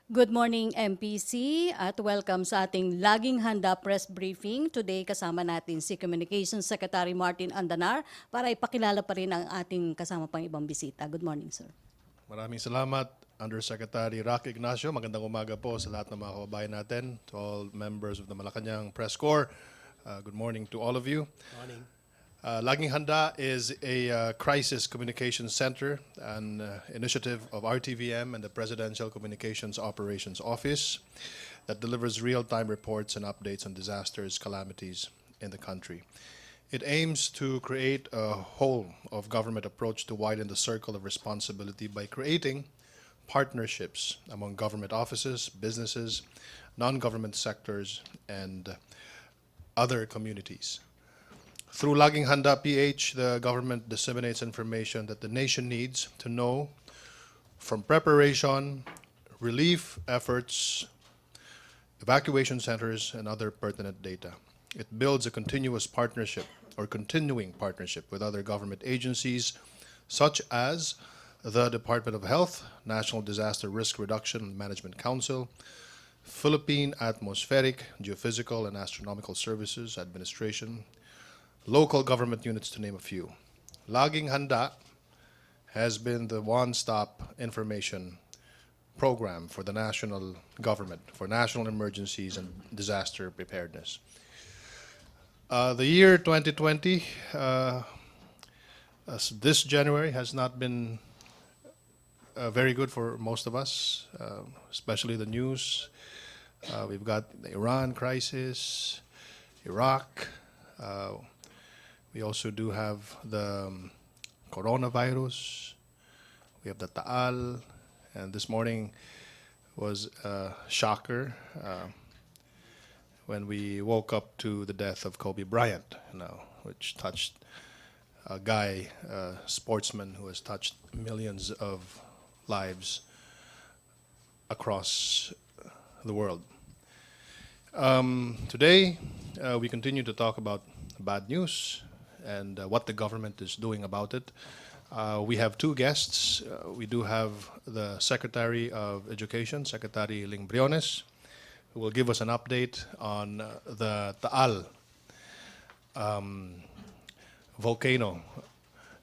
Good morning, MPC, at welcome sa ating Laging Handa press briefing. Today, kasama natin si Communications Secretary Martin Andanar para ipakilala pa rin ang ating kasama pang ibang bisita. Good morning, sir. Maraming salamat, Undersecretary Rock Ignacio. Magandang umaga po sa lahat ng mga kababayan natin, to all members of the Malacañang Press Corps. Good morning to all of you. Morning. Laging Handa is a crisis communications center, an initiative of RTVM and the Presidential Communications Operations Office that delivers real-time reports and updates on disasters, calamities in the country. It aims to create a whole of government approach to widen the circle of responsibility by creating partnerships among government offices, businesses, non-government sectors, and other communities. Through Laging Handa PH, the government disseminates information that the nation needs to know, from preparation, relief efforts, evacuation centers, and other pertinent data. It builds a continuous partnership or continuing partnership with other government agencies such as the Department of Health, National Disaster Risk Reduction and Management Council, Philippine Atmospheric, Geophysical, and Astronomical Services Administration, local government units, to name a few. Laging Handa has been the one-stop information program for the national government for national emergencies and disaster preparedness. The year 2020, this January, has not been very good for most of us, especially the news. We've got the Iran crisis, Iraq. We also do have the coronavirus. We have the Taal, and this morning was a shocker when we woke up to the death of Kobe Bryant, which touched a guy, a sportsman who has touched millions of lives across the world. Today, we continue to talk about bad news and what the government is doing about it. We have two guests. We do have the Secretary of Education, Secretary Ling Briones, who will give us an update on the Taal volcano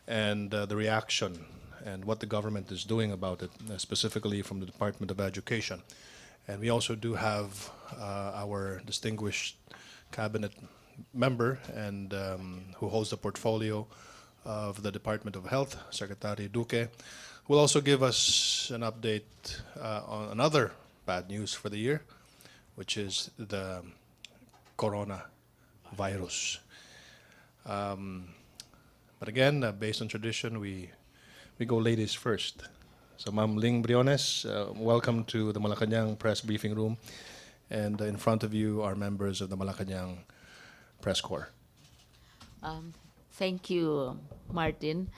and the reaction and what the government is doing about it, specifically from the Department of Education. And we also do have our distinguished cabinet member and who holds the portfolio of the Department of Health, Secretary Duque, who will also give us an update on another bad news for the year, which is the coronavirus. But again, based on tradition, we go ladies first. So, Ma'am Ling Briones, welcome to the Malacañang Press Briefing Room. And in front of you are members of the Malacañang Press Corps. Thank you, Martin.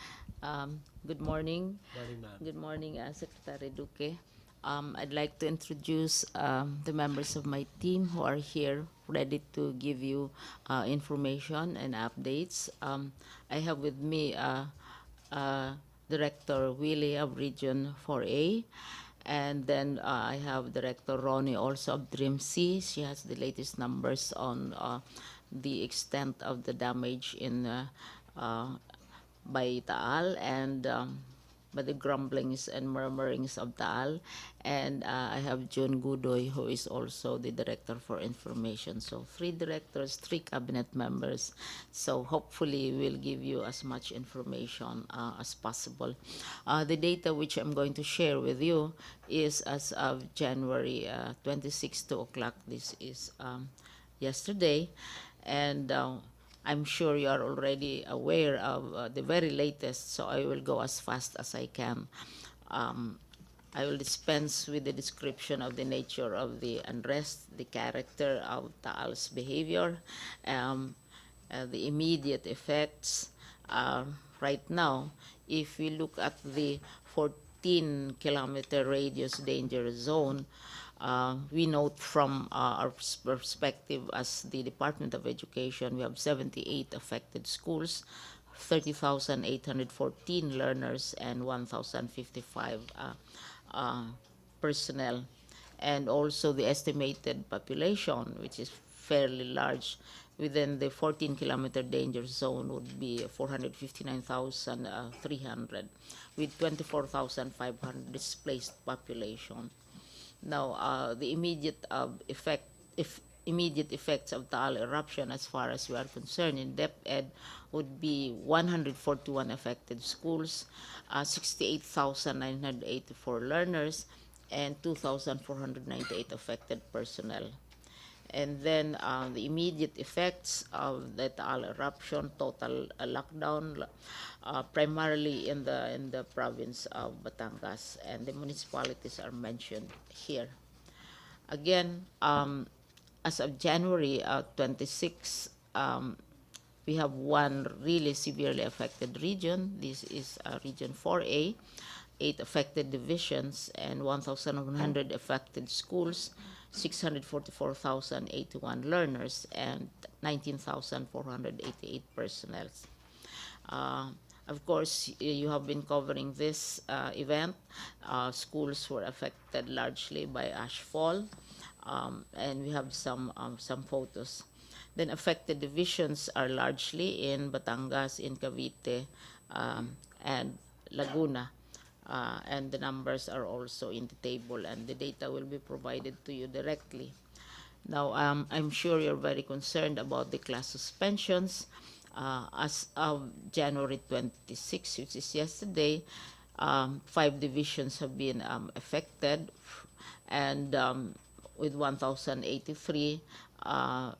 Good morning. Morning, ma'am. Good morning, Secretary Duque. I'd like to introduce the members of my team who are here ready to give you information and updates. I have with me Director Willie of Region 4A. And then I have Director Ronnie also of Dream C. She has the latest numbers on the extent of the damage in by Taal and by the grumblings and murmurings of Taal. And I have June Gudoy, who is also the Director for Information. So 3 directors, 3 cabinet members. So hopefully we'll give you as much information as possible. The data which I'm going to share with you is as of January 26, 2 o'clock. This is yesterday. And I'm sure you are already aware of the very latest, so I will go as fast as I can. I will dispense with the description of the nature of the unrest, the character of Taal's behavior, the immediate effects. Right now, if we look at the 14-kilometer radius danger zone, we note from our perspective as the Department of Education, we have 78 affected schools, 30,814 learners, and 1,055 personnel. and also the estimated population, which is fairly large, within the 14-kilometer danger zone would be 459,300, with 24,500 displaced population. Now, the immediate effects of Taal eruption, as far as we are concerned in DepEd, would be 141 affected schools, 68,984 learners, and 2,498 affected personnel. And then the immediate effects of the Taal eruption, total lockdown, primarily in the province of Batangas, and the municipalities are mentioned here. Again, as of January 26, we have one really severely affected region. This is Region 4A, 8 affected divisions, and 1,100 affected schools, 644,081 learners, and 19,488 personnel. Of course, you have been covering this event. Schools were affected largely by ashfall, and we have some photos. Then affected divisions are largely in Batangas, in Cavite, and Laguna. And the numbers are also in the table, and the data will be provided to you directly. Now, I'm sure you're very concerned about the class suspensions. As of January 26, which is yesterday, 5 divisions have been affected, and with 1,083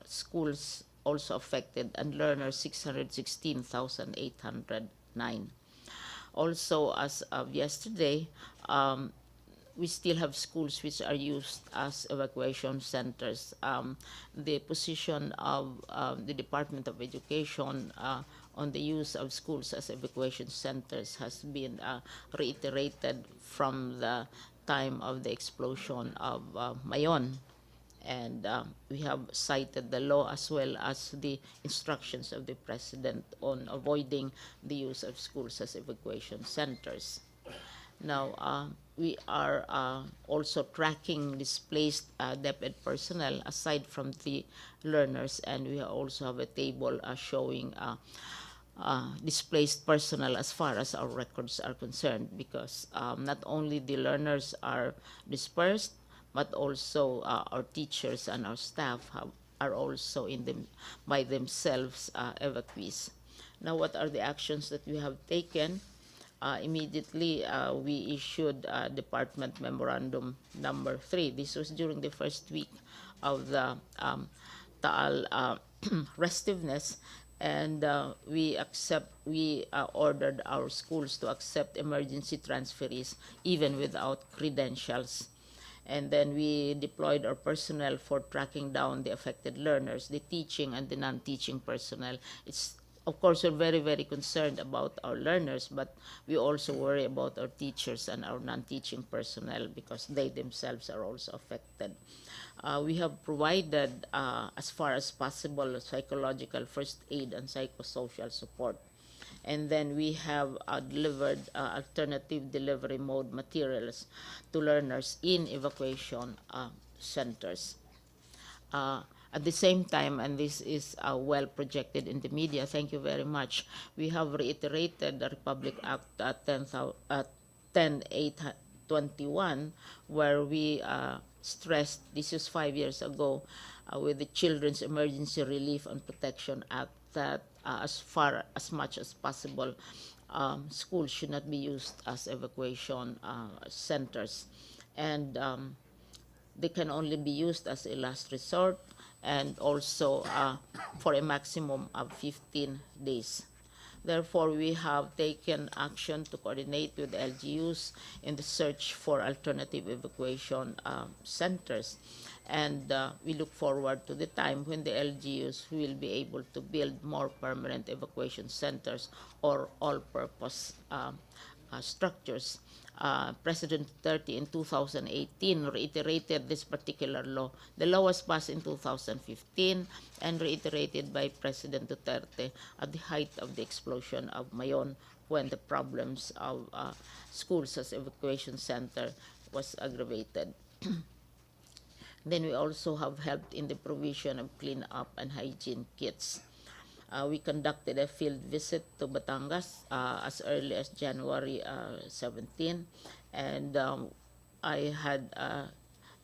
schools also affected, and learners 616,809. Also, as of yesterday, we still have schools which are used as evacuation centers. The position of the Department of Education on the use of schools as evacuation centers has been reiterated from the time of the explosion of Mayon. And we have cited the law as well as the instructions of the President on avoiding the use of schools as evacuation centers. Now, we are also tracking displaced DepEd personnel aside from the learners, and we also have a table showing displaced personnel as far as our records are concerned, because not only the learners are dispersed, but also our teachers and our staff are also by themselves evacuees. Now, what are the actions that we have taken? Immediately, we issued Department Memorandum Number 3. This was during the first week of the Taal restiveness, and we ordered our schools to accept emergency transferees even without credentials. And then we deployed our personnel for tracking down the affected learners, the teaching and the non-teaching personnel. Of course, we're very, very concerned about our learners, but we also worry about our teachers and our non-teaching personnel because they themselves are also affected. We have provided, as far as possible, psychological first aid and psychosocial support. And then we have delivered alternative delivery mode materials to learners in evacuation centers. At the same time, and this is well projected in the media, thank you very much, we have reiterated the Republic Act 10.821, where we stressed, this is 5 years ago, with the Children's Emergency Relief and Protection Act, that as much as possible, schools should not be used as evacuation centers. And they can only be used as a last resort, and also for a maximum of 15 days. Therefore, we have taken action to coordinate with LGUs in the search for alternative evacuation centers. And we look forward to the time when the LGUs will be able to build more permanent evacuation centers or all-purpose structures. President Duterte in 2018 reiterated this particular law. The law was passed in 2015 and reiterated by President Duterte at the height of the explosion of Mayon, when the problems of schools as evacuation center was aggravated. Then we also have helped in the provision of clean-up and hygiene kits. We conducted a field visit to Batangas as early as January 17, and I had a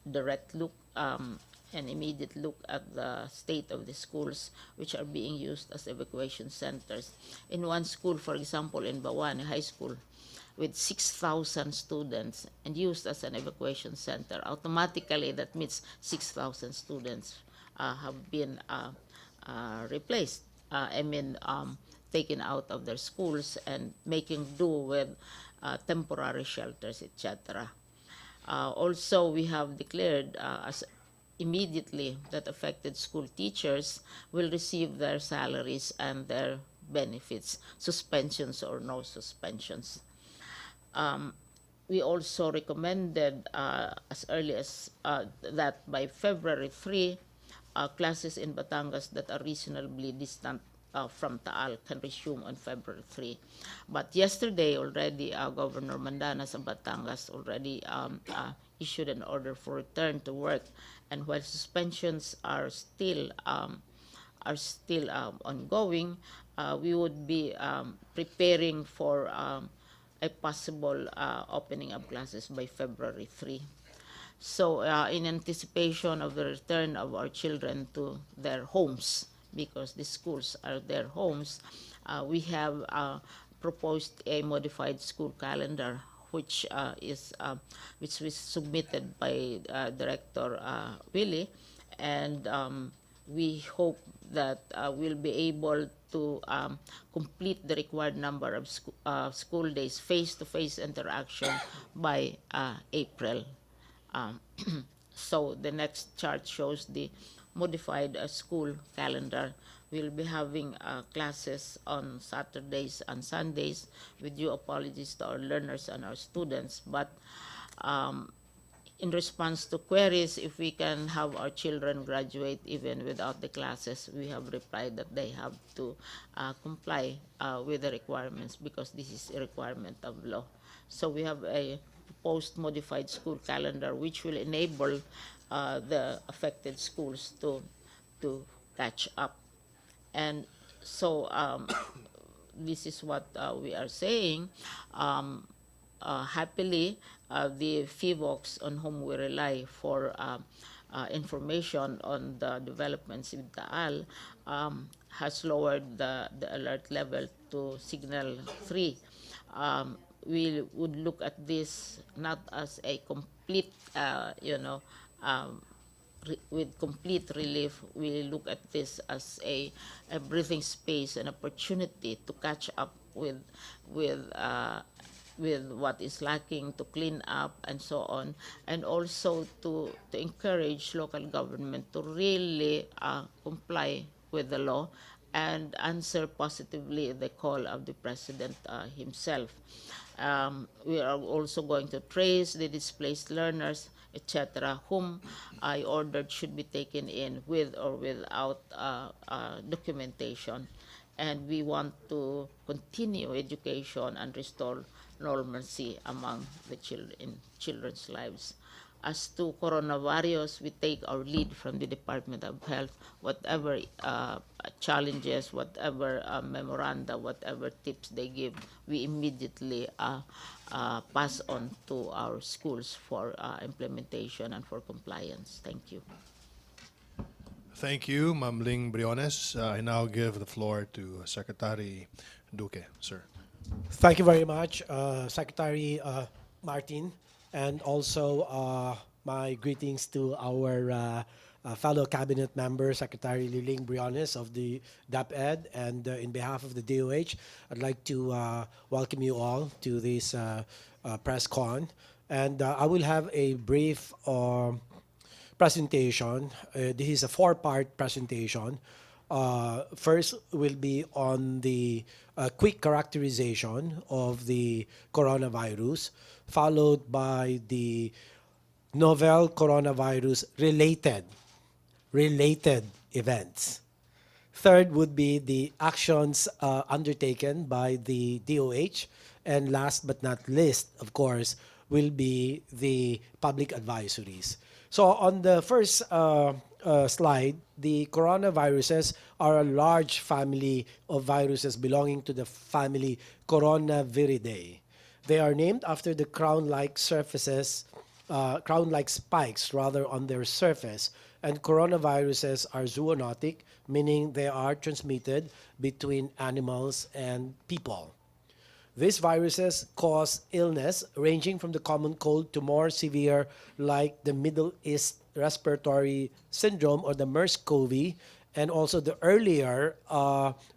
direct look, an immediate look at the state of the schools which are being used as evacuation centers. In one school, for example, in Bawan, a high school, with 6,000 students and used as an evacuation center. Automatically, that means 6,000 students have been replaced. Taken out of their schools and making do with temporary shelters, etc. Also, we have declared as immediately that affected school teachers will receive their salaries and their benefits, suspensions or no suspensions. We also recommended as early as that by February 3, classes in Batangas that are reasonably distant from Taal can resume on February 3. But yesterday already, Governor Mandanas of Batangas already issued an order for return to work. And while suspensions are still ongoing, we would be preparing for a possible opening of classes by February 3. So, in anticipation of the return of our children to their homes, because the schools are their homes, we have proposed a modified school calendar, which was submitted by Director Willie, and we hope that we'll be able to complete the required number of school days face-to-face interaction by April. Um, so the next chart shows the modified school calendar. We'll be having classes on Saturdays and Sundays, with due apologies to our learners and our students. But in response to queries, if we can have our children graduate even without the classes, we have replied that they have to comply with the requirements, because this is a requirement of law. So we have a proposed modified school calendar which will enable the affected schools to catch up. And so this is what we are saying. Happily, the FIVOX on whom we rely for information on the developments in Taal has lowered the alert level to signal 3. We would look at this not as a complete, with complete relief. We look at this as a breathing space, an opportunity to catch up with what is lacking, to clean up and so on, and also to encourage local government to really comply with the law and answer positively the call of the president himself. We are also going to trace the displaced learners, etc., whom I ordered should be taken in with or without documentation. And we want to continue education and restore normalcy among the children's lives. As to coronavirus, we take our lead from the Department of Health. Whatever challenges, whatever memoranda, whatever tips they give, we immediately pass on to our schools for implementation and for compliance. Thank you. Thank you, Ma'am Ling Briones. I now give the floor to Secretary Duque, sir. Thank you very much, Secretary Martin, and also my greetings to our fellow cabinet member, Secretary Liling Briones of the DepEd, and in behalf of the DOH, I'd like to welcome you all to this press con. And I will have a brief presentation. This is a four-part presentation. First will be on the quick characterization of the coronavirus, followed by the novel coronavirus related events. Third would be the actions undertaken by the DOH. And last but not least, of course, will be the public advisories. So on the first slide, the coronaviruses are a large family of viruses belonging to the family Coronaviridae. They are named after the crown-like surfaces, crown-like spikes rather on their surface. And coronaviruses are zoonotic, meaning they are transmitted between animals and people. These viruses cause illness ranging from the common cold to more severe, like the Middle East Respiratory Syndrome or the MERS-CoV, and also the earlier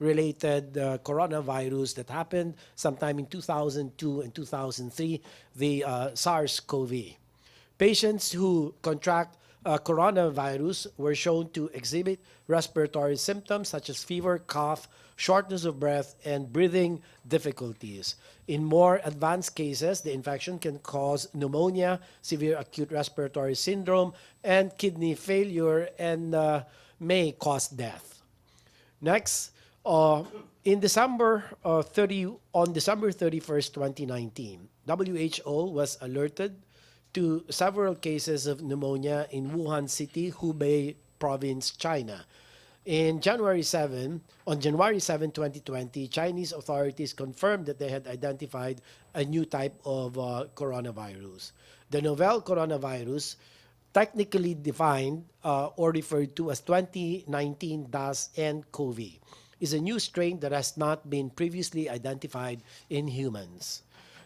related coronavirus that happened sometime in 2002 and 2003, the SARS-CoV. Patients who contract coronavirus were shown to exhibit respiratory symptoms such as fever, cough, shortness of breath, and breathing difficulties. In more advanced cases, the infection can cause pneumonia, severe acute respiratory syndrome, and kidney failure, and may cause death. Next, in December 31st, 2019, WHO was alerted to several cases of pneumonia in Wuhan City, Hubei Province, China. On January 7, 2020, Chinese authorities confirmed that they had identified a new type of coronavirus. The novel coronavirus, technically defined or referred to as 2019 DAS-N-CoV, is a new strain that has not been previously identified in humans.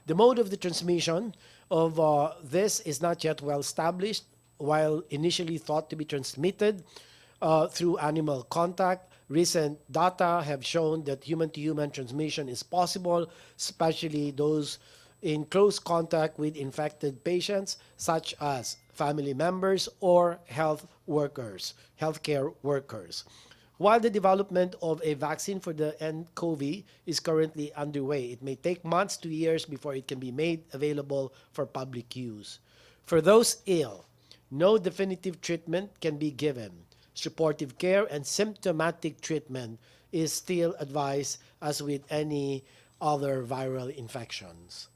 The mode of the transmission of this is not yet well established. While initially thought to be transmitted through animal contact, recent data have shown that human-to-human transmission is possible, especially those in close contact with infected patients, such as family members or healthcare workers. While the development of a vaccine for the nCoV is currently underway, it may take months to years before it can be made available for public use. For those ill, no definitive treatment can be given. Supportive care and symptomatic treatment is still advised as with any other viral infections.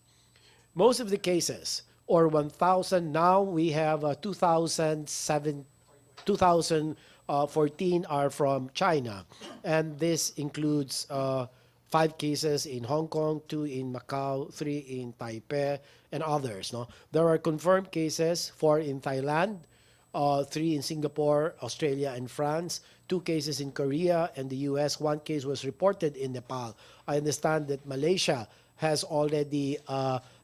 Most of the cases, or 1,000, now we have 2014 are from China. And this includes 5 cases in Hong Kong, 2 in Macau, 3 in Taipei, and others. No? There are confirmed cases, 4 in Thailand, 3 in Singapore, Australia, and France, 2 cases in Korea and the US. 1 case was reported in Nepal. I understand that Malaysia has already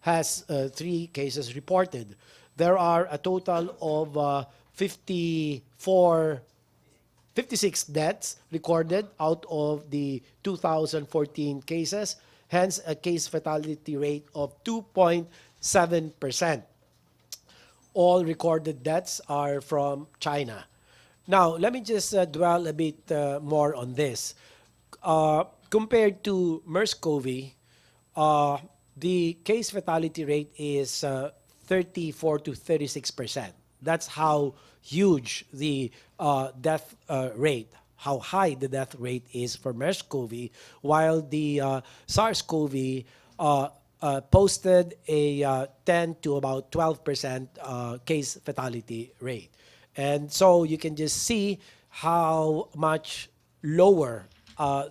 has 3 cases reported. There are a total of 56 deaths recorded out of the 2014 cases, hence a case fatality rate of 2.7%. All recorded deaths are from China. Now, let me just dwell a bit more on this. Compared to MERS-CoV, the case fatality rate is 34 to 36%. That's how huge the death rate, how high the death rate is for MERS-CoV, while the SARS-CoV posted a 10 to about 12% case fatality rate. And so you can just see how much lower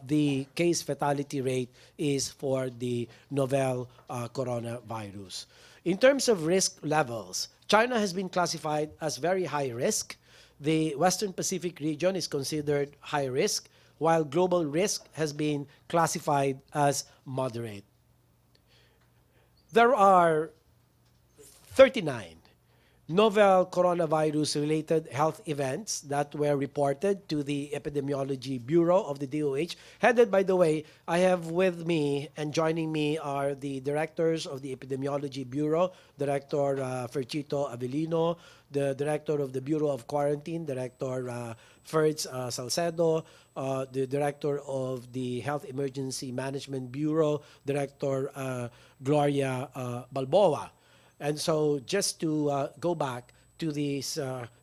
the case fatality rate is for the novel coronavirus. In terms of risk levels, China has been classified as very high risk. The Western Pacific region is considered high risk, while global risk has been classified as moderate. There are 39 novel coronavirus-related health events that were reported to the Epidemiology Bureau of the DOH, headed, by the way, I have with me and joining me are the directors of the Epidemiology Bureau, Director Ferchito Avellino, the Director of the Bureau of Quarantine, Director Ferds Salcedo, the Director of the Health Emergency Management Bureau, Director Gloria Balboa. And so just to go back to these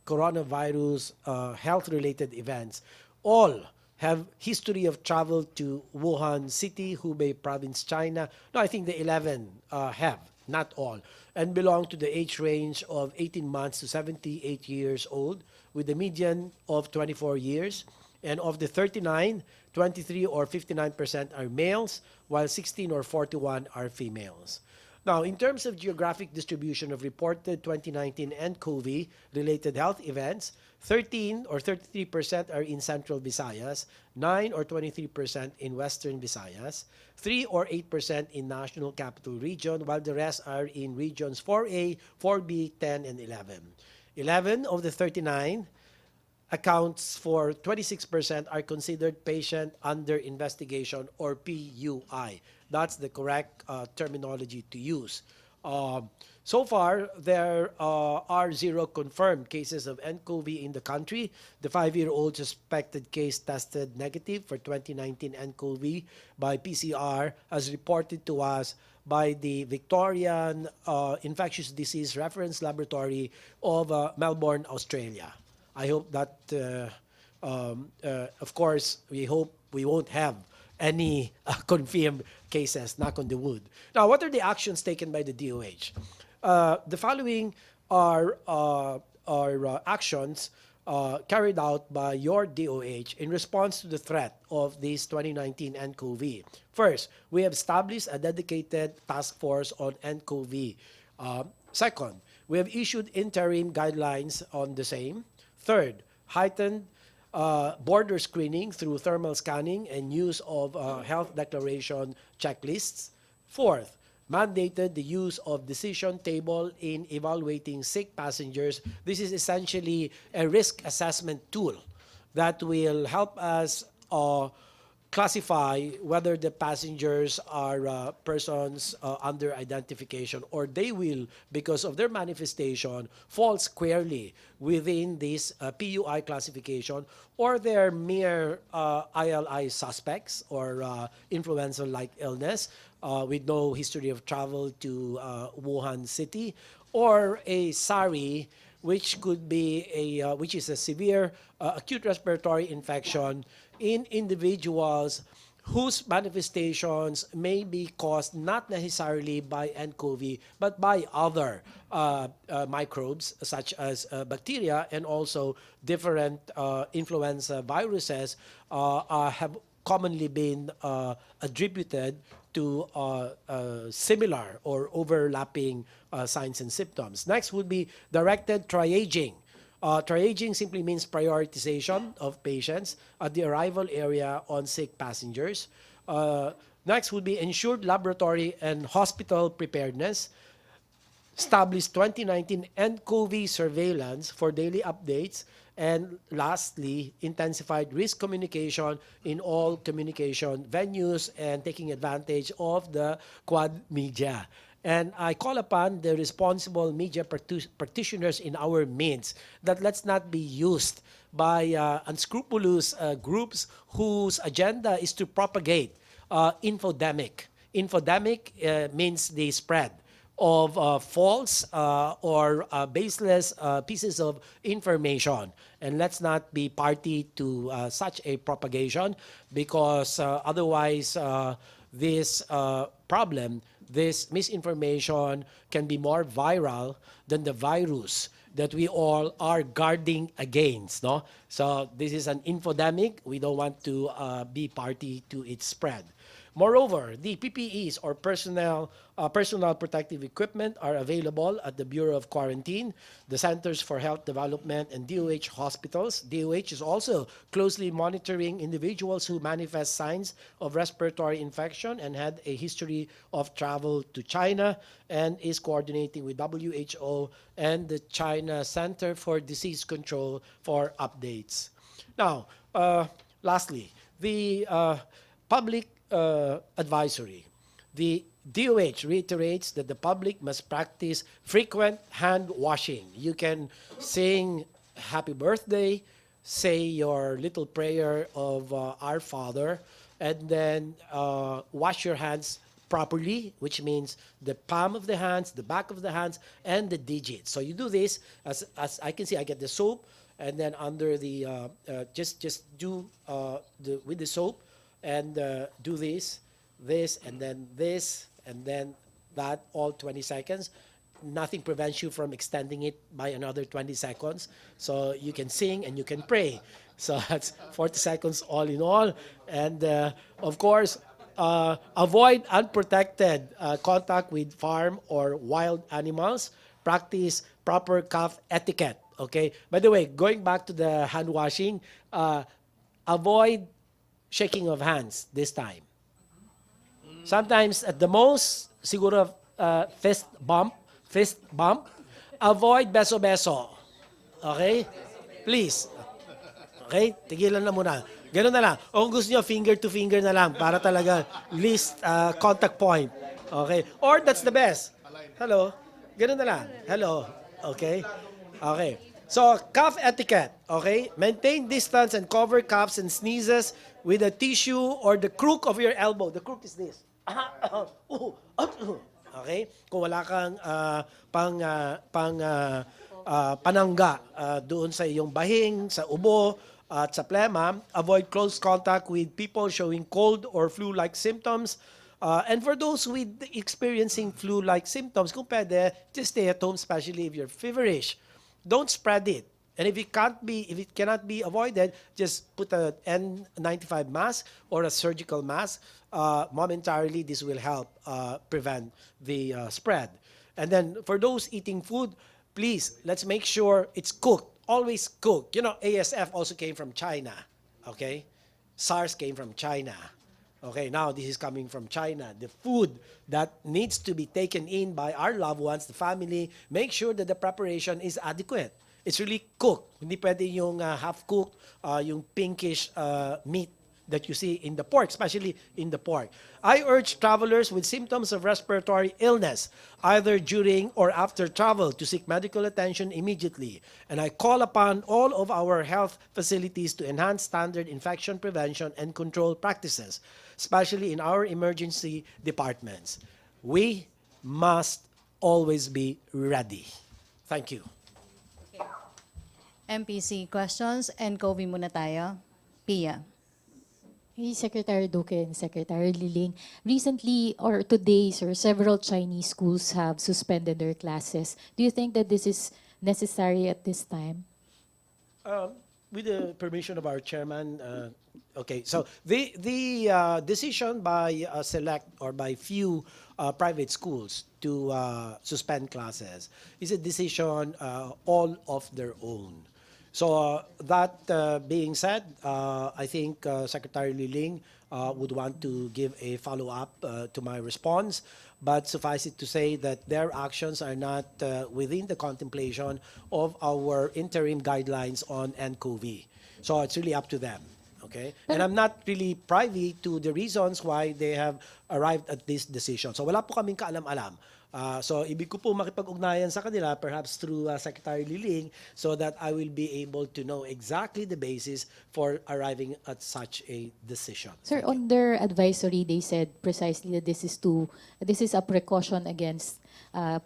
coronavirus health-related events, all have history of travel to Wuhan City, Hubei Province, China. No, I think the 11 have, not all, and belong to the age range of 18 months to 78 years old, with a median of 24 years. And of the 39, 23 or 59% are males, while 16 or 41 are females. Now, in terms of geographic distribution of reported 2019 nCoV-related health events, 13 or 33% are in Central Visayas, 9 or 23% in Western Visayas, 3 or 8% in National Capital Region, while the rest are in regions 4A, 4B, 10, and 11. 11 of the 39 accounts for 26% are considered patient under investigation, or PUI. That's the correct terminology to use. So far, there are 0 confirmed cases of nCoV in the country. The 5-year-old suspected case tested negative for 2019 nCoV by PCR, as reported to us by the Victorian Infectious Disease Reference Laboratory of Melbourne, Australia. I hope that, of course, we hope we won't have any confirmed cases, knock on the wood. Now, what are the actions taken by the DOH? The following are actions carried out by your DOH in response to the threat of this 2019 nCoV. First, we have established a dedicated task force on nCoV. Second, we have issued interim guidelines on the same. Third, heightened border screening through thermal scanning and use of health declaration checklists. Fourth, mandated the use of decision table in evaluating sick passengers. This is essentially a risk assessment tool that will help us classify whether the passengers are persons under identification, or they will, because of their manifestation, fall squarely within this PUI classification, or they're mere ILI suspects or influenza-like illness with no history of travel to Wuhan City, or a SARI, which could be which is a severe acute respiratory infection in individuals whose manifestations may be caused not necessarily by nCoV, but by other microbes such as bacteria, and also different influenza viruses have commonly been attributed to similar or overlapping signs and symptoms. Next would be directed triaging. Triaging simply means prioritization of patients at the arrival area on sick passengers. Next would be ensured laboratory and hospital preparedness. Established 2019 nCoV surveillance for daily updates. And lastly, intensified risk communication in all communication venues and taking advantage of the quad media. And I call upon the responsible media practitioners in our midst that let's not be used by unscrupulous groups whose agenda is to propagate infodemic. Infodemic means the spread of false or baseless pieces of information. And let's not be party to such a propagation, because otherwise this problem, this misinformation can be more viral than the virus that we all are guarding against. No? So this is an infodemic. We don't want to be party to its spread. Moreover, the PPEs, or personal protective equipment, are available at the Bureau of Quarantine, the Centers for Health Development, and DOH hospitals. DOH is also closely monitoring individuals who manifest signs of respiratory infection and had a history of travel to China, and is coordinating with WHO and the China Center for Disease Control for updates. Now, lastly, the public advisory. The DOH reiterates that the public must practice frequent hand washing. You can sing happy birthday, say your little prayer of Our Father, and then wash your hands properly, which means the palm of the hands, the back of the hands, and the digits. So you do this, as I can see, I get the soap, and then under the just do with the soap, and do this, and then this, and then that, all 20 seconds. Nothing prevents you from extending it by another 20 seconds. So you can sing and you can pray. So that's 40 seconds all in all. And of course, avoid unprotected contact with farm or wild animals. Practice proper cough etiquette. Okay. By the way, going back to the hand washing, avoid shaking of hands this time. Sometimes at the most, siguro fist bump. Avoid beso-beso. Okay? Please. Okay? Tigilan na muna. Ganun na lang. O kung gusto nyo, finger to finger na lang para talaga least contact point. Okay? Or that's the best. Hello? Ganun na lang. Hello? Okay? Okay. So, cough etiquette. Okay? Maintain distance and cover coughs and sneezes with a tissue or the crook of your elbow. The crook is this. Okay? Kung wala kang panangga doon sa iyong bahing, sa ubo, at sa plema, avoid close contact with people showing cold or flu-like symptoms. And for those with experiencing flu-like symptoms, kung pwede, just stay at home, especially if you're feverish. Don't spread it. And if it cannot be avoided, just put a N95 mask or a surgical mask. Momentarily, this will help prevent the spread. And then for those eating food, please, let's make sure it's cooked. Always cooked. You know, ASF also came from China. Okay? SARS came from China. Okay, now this is coming from China. The food that needs to be taken in by our loved ones, the family, make sure that the preparation is adequate. It's really cooked. Hindi pwede yung half-cooked, yung pinkish meat that you see in the pork, especially in the pork. I urge travelers with symptoms of respiratory illness, either during or after travel, to seek medical attention immediately. And I call upon all of our health facilities to enhance standard infection prevention and control practices, especially in our emergency departments. We must always be ready. Thank you. MPC questions, and COVID muna tayo. Pia. Hey, Secretary Duque and Secretary Liling. Recently, or today, sir, several Chinese schools have suspended their classes. Do you think that this is necessary at this time? With the permission of our chairman, okay. So the decision by select or by few private schools to suspend classes is a decision all of their own. So that being said, I think Secretary Liling would want to give a follow-up to my response. But suffice it to say that their actions are not within the contemplation of our interim guidelines on nCoV. So it's really up to them. Okay? And I'm not really privy to the reasons why they have arrived at this decision. So wala po kaming kaalam-alam. So ibig ko po makipag-ugnayan sa kanila, perhaps through Secretary Liling, so that I will be able to know exactly the basis for arriving at such a decision. Sir, on their advisory, they said precisely that this is a precaution against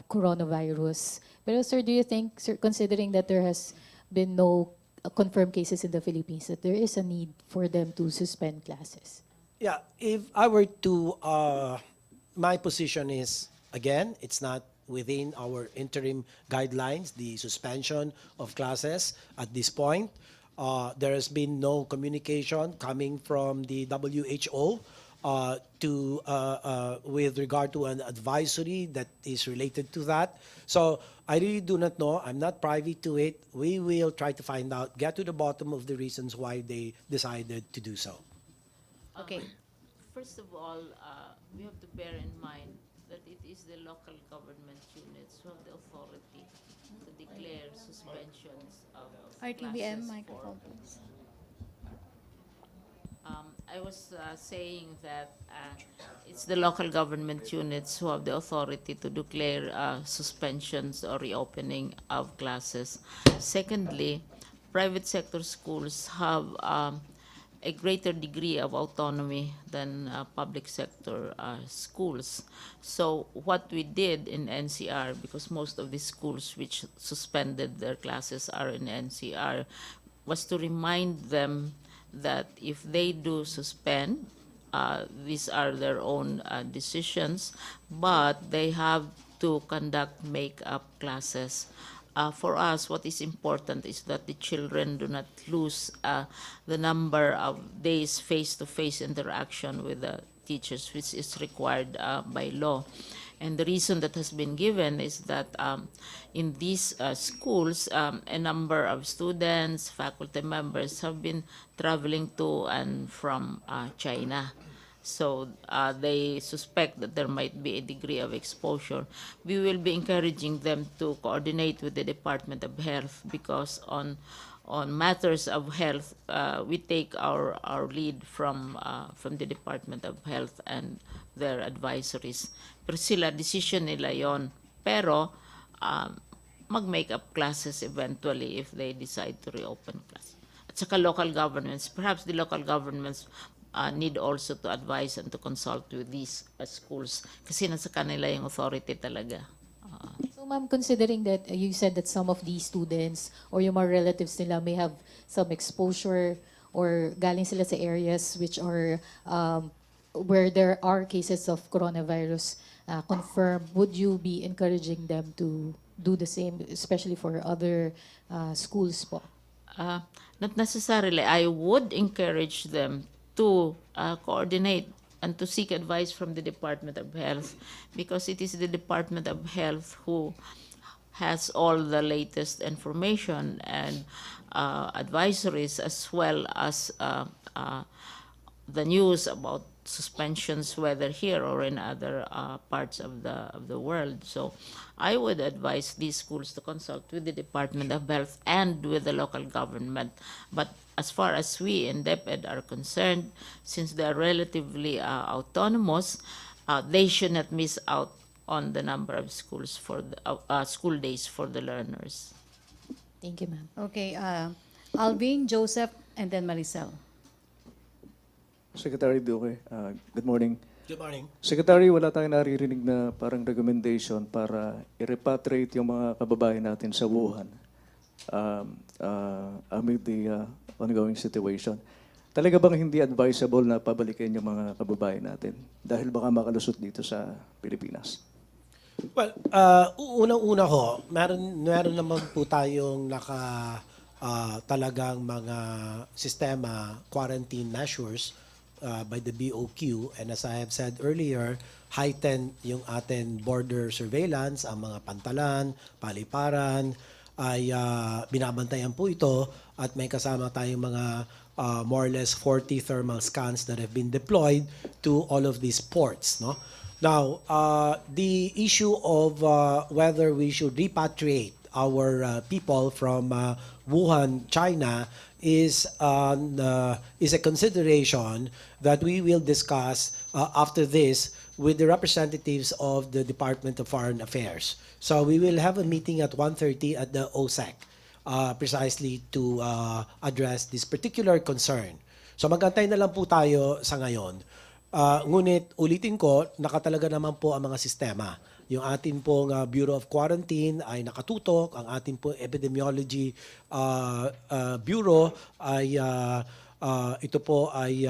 coronavirus. But sir, do you think, sir, considering that there has been no confirmed cases in the Philippines, that there is a need for them to suspend classes? Yeah, if I were to, my position is, again, it's not within our interim guidelines, the suspension of classes at this point. There has been no communication coming from the WHO with regard to an advisory that is related to that. So I really do not know. I'm not privy to it. We will try to find out, get to the bottom of the reasons why they decided to do so. Okay. First of all, we have to bear in mind that it is the local government units who have the authority to declare suspensions of RTVM classes microphone, for. please. I was saying that it's the local government units who have the authority to declare suspensions or reopening of classes. Secondly, private sector schools have a greater degree of autonomy than public sector schools. So what we did in NCR, because most of the schools which suspended their classes are in NCR, was to remind them that if they do suspend, these are their own decisions, but they have to conduct make-up classes. For us, what is important is that the children do not lose the number of days face-to-face interaction with the teachers, which is required by law. And the reason that has been given is that in these schools, a number of students, faculty members have been traveling to and from China. So they suspect that there might be a degree of exposure. We will be encouraging them to coordinate with the Department of Health, because on matters of health, we take our lead from the Department of Health and their advisories. Pero sila, decision nila yon. Pero mag-make up classes eventually if they decide to reopen class. At saka local governments, perhaps the local governments need also to advise and to consult with these schools, kasi nasa kanila yung authority talaga. So ma'am, considering that you said that some of these students or yung mga relatives nila may have some exposure or galing sila sa areas which are where there are cases of coronavirus confirmed, would you be encouraging them to do the same, especially for other schools po? Not necessarily. I would encourage them to coordinate and to seek advice from the Department of Health, because it is the Department of Health who has all the latest information and advisories, as well as the news about suspensions, whether here or in other parts of the world. So I would advise these schools to consult with the Department of Health and with the local government. But as far as we in DepEd are concerned, since they are relatively autonomous, they should not miss out on the number of schools for the school days for the learners. Thank you, ma'am. Okay, Alvin, Joseph, and then Maricel. Secretary Duque, good morning. Good morning. Secretary, wala tayong naririnig na parang recommendation para i-repatriate yung mga kababayan natin sa Wuhan amid the ongoing situation. Talaga bang hindi advisable na pabalikin yung mga kababayan natin dahil baka makalusot dito sa Pilipinas? Well, unang-una ho, meron naman po tayong talagang mga sistema, quarantine measures by the BOQ, and as I have said earlier, heighten yung ating border surveillance, ang mga pantalan, paliparan, ay binabantayan po ito, at may kasama tayong mga more or less 40 thermal scans that have been deployed to all of these ports. No? Now, the issue of whether we should repatriate our people from Wuhan, China, is a consideration that we will discuss after this with the representatives of the Department of Foreign Affairs. So we will have a meeting at 1:30 at the OSEC precisely to address this particular concern. So magantay na lang po tayo sa ngayon. Ngunit ulitin ko, nakatalaga naman po ang mga sistema. Yung atin pong Bureau of Quarantine ay nakatutok, ang atin pong Epidemiology Bureau ay ito po ay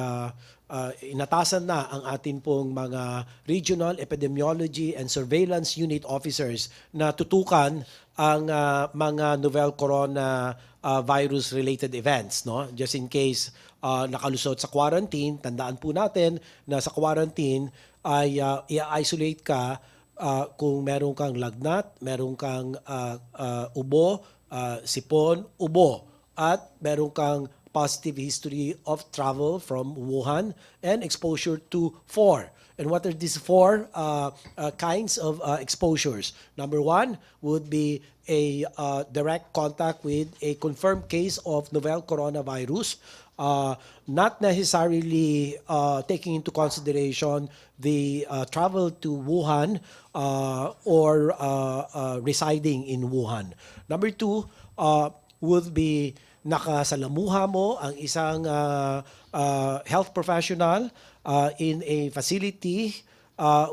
inatasan na ang atin pong mga Regional Epidemiology and Surveillance Unit Officers na tutukan ang mga novel corona virus-related events. No? Just in case nakalusot sa quarantine, tandaan po natin na sa quarantine ay i-isolate ka kung meron kang lagnat, meron kang ubo, sipon, ubo, at meron kang positive history of travel from Wuhan and exposure to 4. And what are these 4 kinds of exposures? Number 1 would be a direct contact with a confirmed case of novel coronavirus, not necessarily taking into consideration the travel to Wuhan or residing in Wuhan. Number 2 would be nakasalamuha mo ang isang health professional in a facility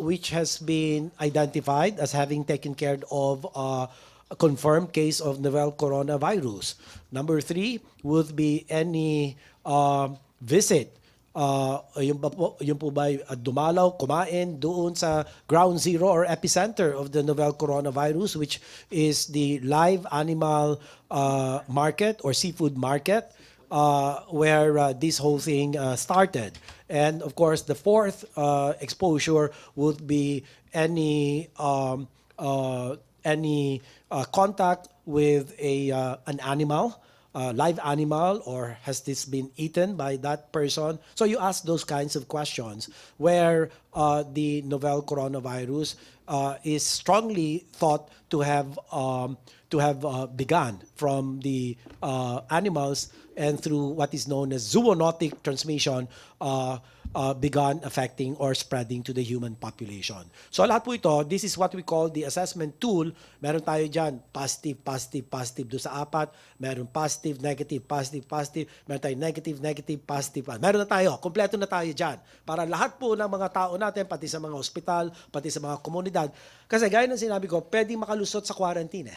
which has been identified as having taken care of a confirmed case of novel coronavirus. Number three would be any visit. Yun po ba dumalaw, kumain doon sa ground zero or epicenter of the novel coronavirus, which is the live animal market or seafood market, where this whole thing started. And of course, the fourth exposure would be any contact with an animal, live animal, or has this been eaten by that person? So you ask those kinds of questions where the novel coronavirus is strongly thought to have begun from the animals, and through what is known as zoonotic transmission begun affecting or spreading to the human population. So lahat po ito, this is what we call the assessment tool. Meron tayo dyan, positive, positive, positive do sa apat. Meron positive, negative, positive, positive. Meron tayo negative, negative, positive. Meron na tayo, kompleto na tayo dyan. Para lahat po ng mga tao natin, pati sa mga ospital, pati sa mga komunidad. Kasi gaya ng sinabi ko, pwedeng makalusot sa quarantine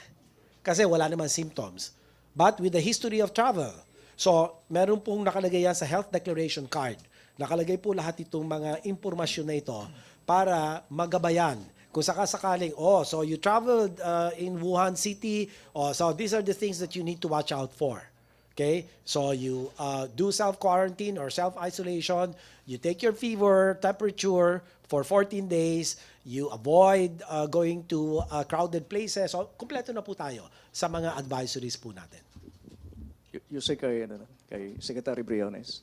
kasi wala naman symptoms. But with the history of travel, so meron pong nakalagay yan sa health declaration card. Nakalagay po lahat itong mga impormasyon na ito para magabayan. Kung sakasakaling, so you traveled in Wuhan City, so these are the things that you need to watch out for. Okay? So you do self-quarantine or self-isolation, you take your fever, temperature for 14 days, you avoid going to crowded places. So kumpleto na po tayo sa mga advisories po natin. You say kay Secretary Briones.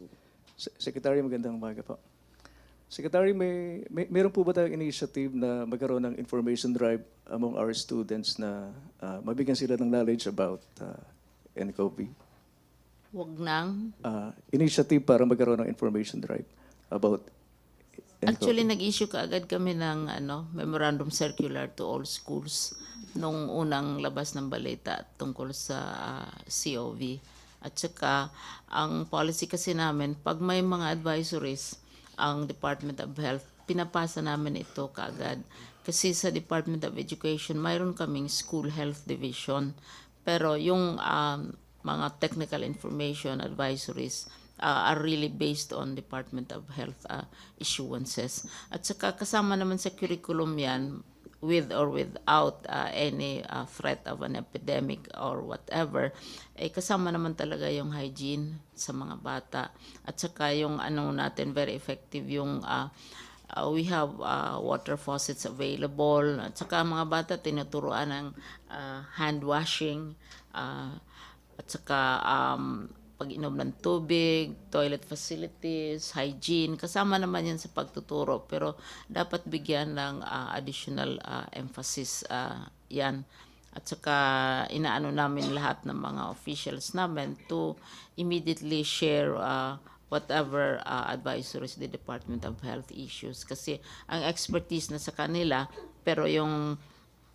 Secretary, magandang umaga po. Secretary, meron po ba tayong initiative na magkaroon ng information drive among our students na mabigyan sila ng knowledge about NCOV? Wag nang. Initiative para magkaroon ng information drive about NCOV. Actually, nag-issue kaagad kami ng memorandum circular to all schools nung unang labas ng balita tungkol sa COV. At saka, ang policy kasi namin, pag may mga advisories, ang Department of Health, pinapasa namin ito kaagad. Kasi sa Department of Education, mayroon kaming school health division. Pero yung mga technical information, advisories, are really based on Department of Health issuances. At saka kasama naman sa curriculum yan, with or without any threat of an epidemic or whatever, kasama naman talaga yung hygiene sa mga bata. At saka yung natin, very effective yung we have water faucets available. At saka mga bata tinuturuan ng hand washing, at saka pag-inom ng tubig, toilet facilities, hygiene, kasama naman yan sa pagtuturo. Pero dapat bigyan ng additional emphasis yan. At saka inaano namin lahat ng mga officials namin to immediately share whatever advisories the Department of Health issues. Kasi ang expertise na sa kanila, pero yung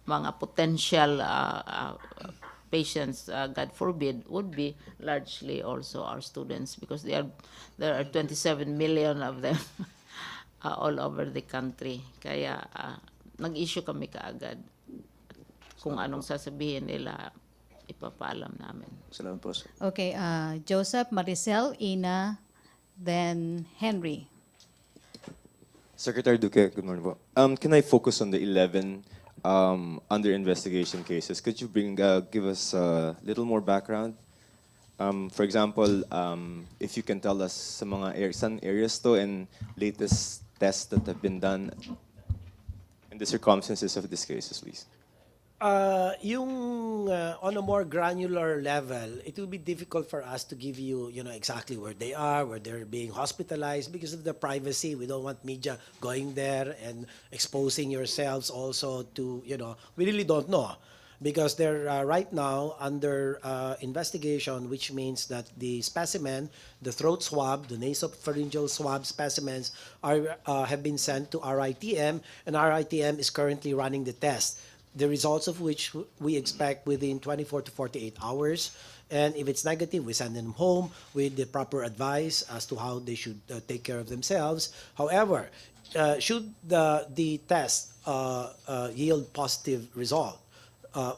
mga potential patients, God forbid, would be largely also our students because there are 27 million of them all over the country. Kaya nag-issue kami kaagad. Kung anong sasabihin nila, ipapaalam namin. Salamat po, sir. Okay, Joseph, Maricel, Ina, then Henry. Secretary Duque, good morning po. Can I focus on the 11 under investigation cases? Could you give us a little more background? For example, if you can tell us sa mga saan areas to and latest tests that have been done and the circumstances of these cases, please. Yung on a more granular level, it will be difficult for us to give you, exactly where they are, where they're being hospitalized because of the privacy. We don't want media going there and exposing yourselves also to, we really don't know. Because they're right now under investigation, which means that the specimen, the throat swab, the nasopharyngeal swab specimens have been sent to RITM, and RITM is currently running the test. the results of which we expect within 24 to 48 hours. And if it's negative, we send them home with the proper advice as to how they should take care of themselves. However, should the test yield positive result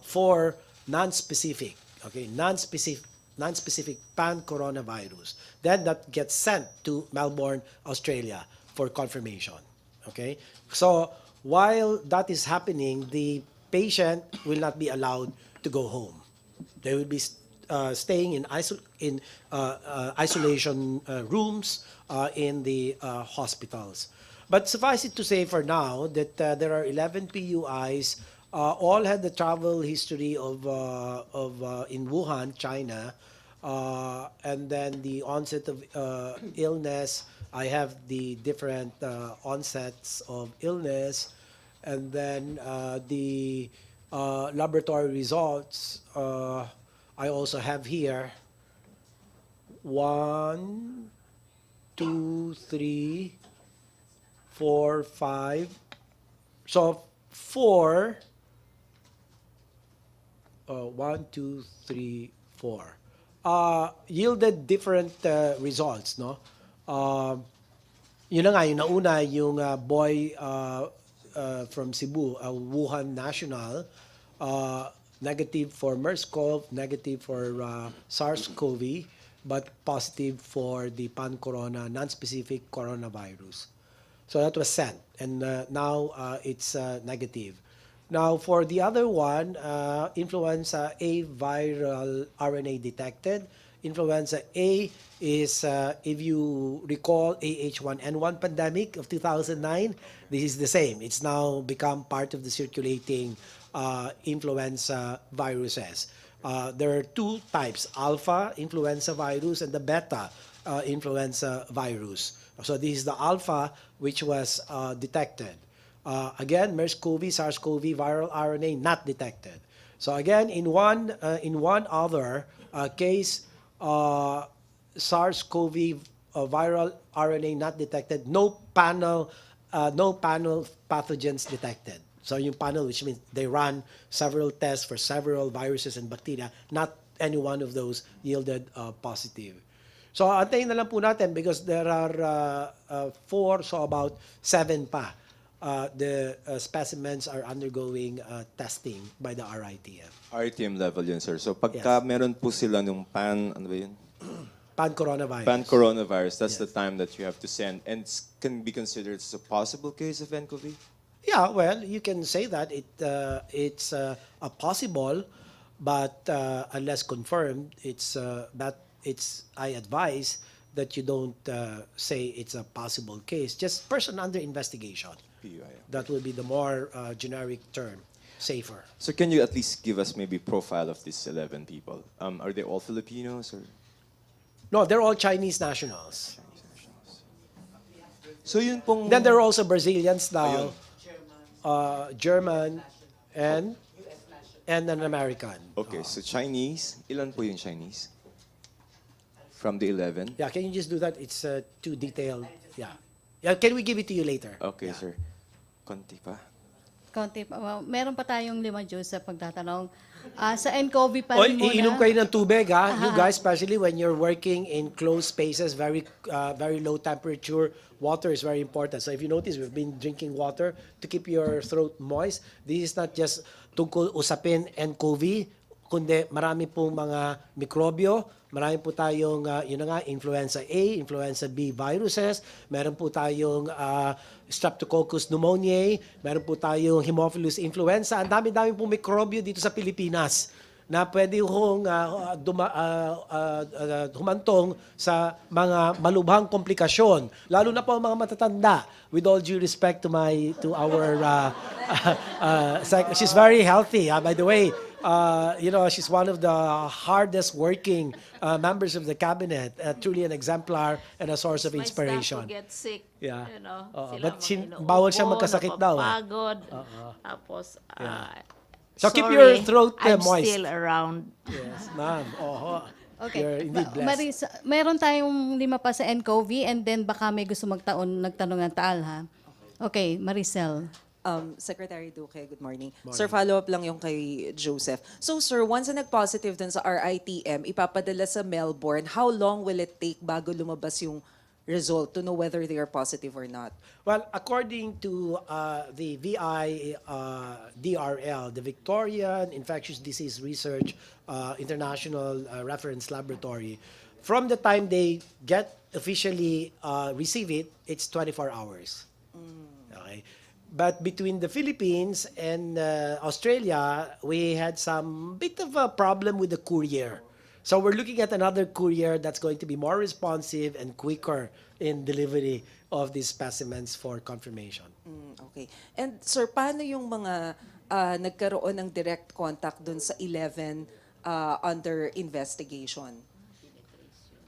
for non-specific, okay, non-specific pan-coronavirus, then that gets sent to Melbourne, Australia for confirmation. Okay, so while that is happening, the patient will not be allowed to go home. They will be staying in isolation rooms in the hospitals. But suffice it to say for now that there are 11 PUIs. All had the travel history of in Wuhan, China, and then the onset of illness. I have the different onsets of illness, and then the laboratory results. I also have here 1, 2, 3, 4, 5. So 4. 1, 2, 3, 4. Yielded different results, no? Yun na nga, yung nauna, yung boy from Cebu, Wuhan National, negative for MERS-CoV, negative for SARS-CoV, but positive for the pan-corona, non-specific coronavirus. So that was sent, and now it's negative. Now, for the other one, influenza A viral RNA detected. Influenza A is, if you recall, AH1N1 pandemic of 2009. This is the same. It's now become part of the circulating influenza viruses. There are two types, alpha influenza virus and the beta influenza virus. So this is the alpha, which was detected. Again, MERS-CoV, SARS-CoV, viral RNA not detected. So again, in one other case, SARS-CoV viral RNA not detected, no panel pathogens detected. So yung panel, which means they run several tests for several viruses and bacteria, not any one of those yielded positive. So antayin na lang po natin because there are 4, so about 7 pa. The specimens are undergoing testing by the RITM. RTM level yun, sir. So pagka meron po sila nung ano ba yun? Pan-coronavirus. Pan-coronavirus, that's the time that you have to send. And can be considered as a possible case of nCoV? Yeah, well, you can say that it's a possible, but unless confirmed, I advise that you don't say it's a possible case. Just person under investigation. PUI. That will be the more generic term, safer. So can you at least give us maybe profile of these 11 people? Are they all Filipinos or? No, they're all Chinese nationals. So yun pong... Then there are also Brazilians now, German, and an American. Okay, so Chinese. Ilan po yung Chinese? From the 11? Yeah, can you just do that? It's too detailed. Yeah. Yeah, can we give it to you later? Okay, Yeah. sir. Konti pa. Konti pa. Meron pa tayong 5 Diyos sa pagtatanong. Sa nCoV pa Oy, rin muna. iinom kayo ng tubig, ha? You guys, especially when you're working in closed spaces, very low temperature, water is very important. So if you notice, we've been drinking water to keep your throat moist. This is not just tungkol usapin nCoV, kundi marami pong mga mikrobyo, marami po tayong, yun na nga, influenza A, influenza B viruses, meron po tayong Streptococcus pneumoniae, meron po tayong Haemophilus influenza, ang dami-dami pong mikrobyo dito sa Pilipinas na pwede hong humantong sa mga malubhang komplikasyon, lalo na po ang mga matatanda. With all due respect to our she's very healthy, by the way. She's one of the hardest working members of the cabinet, truly an exemplar and a source of inspiration. My staff will get sick. Yeah. You know, But sila mga bawal siyang inuubo, magkasakit daw. napapagod. Tapos, So keep sorry, your throat I'm moist. still around. Yes, ma'am. Okay. You're indeed blessed. Marisa, meron tayong 5 pa sa nCoV and then baka may gusto nagtanong ng Taal, ha? Okay, Maricel. Secretary Duque, good morning. Sir, follow-up lang yung kay Joseph. So, sir, once na nag-positive dun sa RITM, ipapadala sa Melbourne, how long will it take bago lumabas yung result to know whether they are positive or not? Well, according to the DRL, the Victorian Infectious Disease Research International Reference Laboratory, from the time they get officially receive it, it's 24 hours. Okay. But between the Philippines and Australia, we had some bit of a problem with the courier. So we're looking at another courier that's going to be more responsive and quicker in delivery of these specimens for confirmation. Okay. And sir, paano yung mga nagkaroon ng direct contact dun sa 11 under investigation?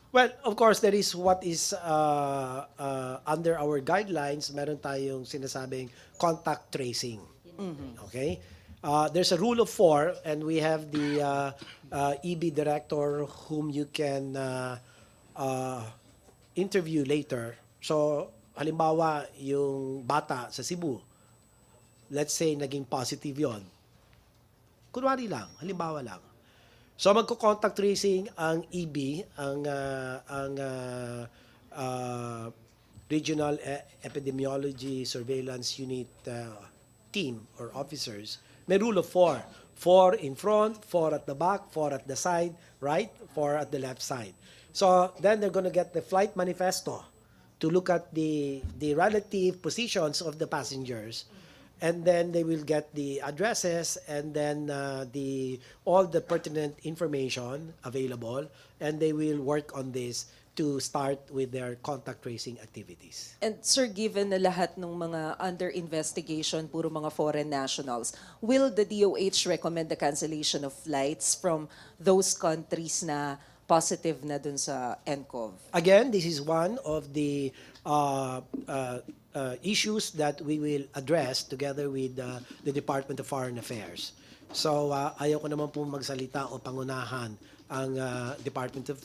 Well, of course, there is what is under our guidelines, meron tayong sinasabing contact tracing. Okay? There's a rule of 4 and we have the EB director whom you can interview later. So, halimbawa, yung bata sa Cebu, let's say naging positive yon. Kunwari lang, halimbawa lang. So magko-contact tracing ang EB, ang Regional Epidemiology Surveillance Unit team or officers. May rule of 4. 4 in front, 4 at the back, 4 at the side, right? 4 at the left side. So then they're going to get the flight manifesto to look at the relative positions of the passengers. And then they will get the addresses and then all the pertinent information available, and they will work on this to start with their contact tracing activities. And sir, given na lahat ng mga under investigation, puro mga foreign nationals, will the DOH recommend the cancellation of flights from those countries na positive na dun sa NCOV? Again, this is one of the issues that we will address together with the Department of Foreign Affairs. So ayaw ko naman po magsalita o pangunahan ang Department of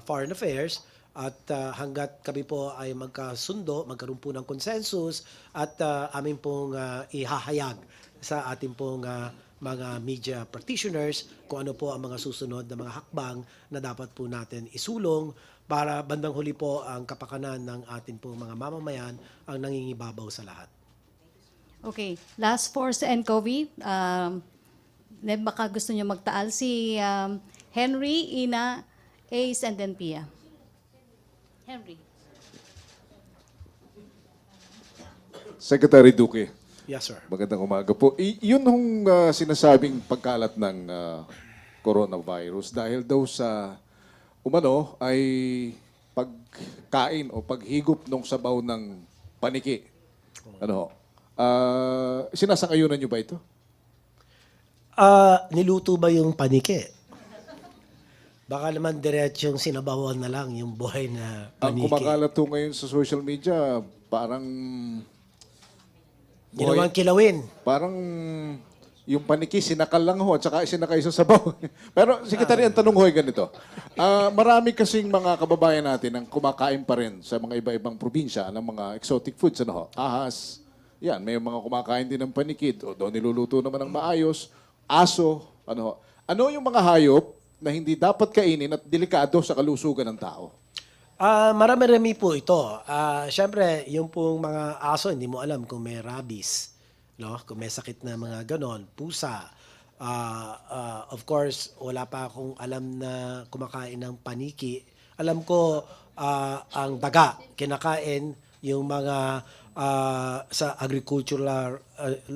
Foreign Affairs at hanggat kami po ay magkaroon po ng consensus at aming pong ihahayag sa ating pong mga media practitioners kung ano po ang mga susunod na mga hakbang na dapat po natin isulong para bandang huli po ang kapakanan ng ating pong mga mamamayan ang nangingibabaw sa lahat. Okay, last for sa NCOV, baka gusto niyo magtaal si Henry, Ina, Ace, and then Pia. Henry. Secretary Duque, Yes, sir. magandang umaga po. Yun yung sinasabing pagkalat ng coronavirus dahil daw sa umano ay pagkain o paghigop ng sabaw ng paniki. Ano? Sinasangayunan niyo ba ito? Niluto ba yung paniki? Baka naman diretsong sinabawan na lang yung buhay na Ang paniki. kumakalat to ngayon sa social media, parang Ginawang kilawin. parang yung paniki, sinakal lang ho, at saka sinakay sa sabaw. Pero, Secretary, ang tanong ho ay ganito. Marami kasing mga kababayan natin ang kumakain pa rin sa mga iba-ibang probinsya ng mga exotic foods, ano ho? Ahas, yan, may mga kumakain din ng paniki, doon niluluto naman ng maayos, aso, ano ho? Ano yung mga hayop na hindi dapat kainin at delikado sa kalusugan ng tao? Marami-rami po ito. Siyempre, yung pong mga aso, hindi mo alam kung may rabies, no? Kung may sakit na mga ganon, pusa. Of course, wala pa akong alam na kumakain ng paniki. Alam ko, ang daga, kinakain yung mga sa agricultural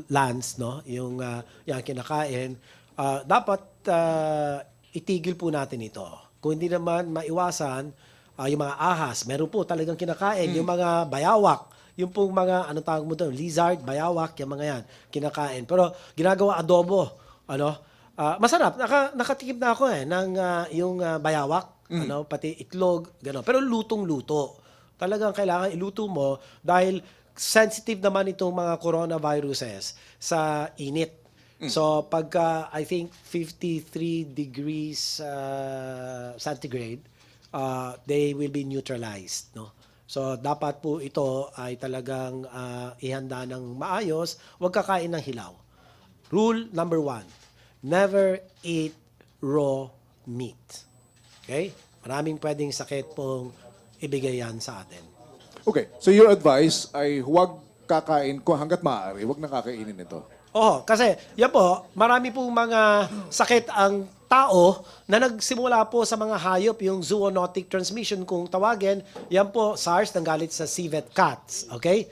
lands, no? Yung yan kinakain. Dapat itigil po natin ito. Kung hindi naman maiwasan, yung mga ahas, meron po talagang kinakain. Yung mga bayawak, yung pong mga, anong tawag mo doon, lizard, bayawak, yung mga yan, kinakain. Pero ginagawa adobo, ano, masarap. Nakatikim na ako ng yung bayawak, ano, pati itlog, gano'n. Pero lutong-luto. Talagang kailangan iluto mo dahil sensitive naman itong mga coronaviruses sa init. So pagka, I think, 53 degrees centigrade, they will be neutralized, no? So dapat po ito ay talagang ihanda ng maayos, huwag kakain ng hilaw. Rule number 1, never eat raw meat. Okay? Maraming pwedeng sakit pong ibigay yan sa atin. Okay, so your advice ay huwag kakain ko hanggat maaari, huwag na kakainin ito. Oo, kasi yan po, marami pong mga sakit ang tao na nagsimula po sa mga hayop, yung zoonotic transmission kung tawagin, yan po SARS nanggaling sa civet cats, okay?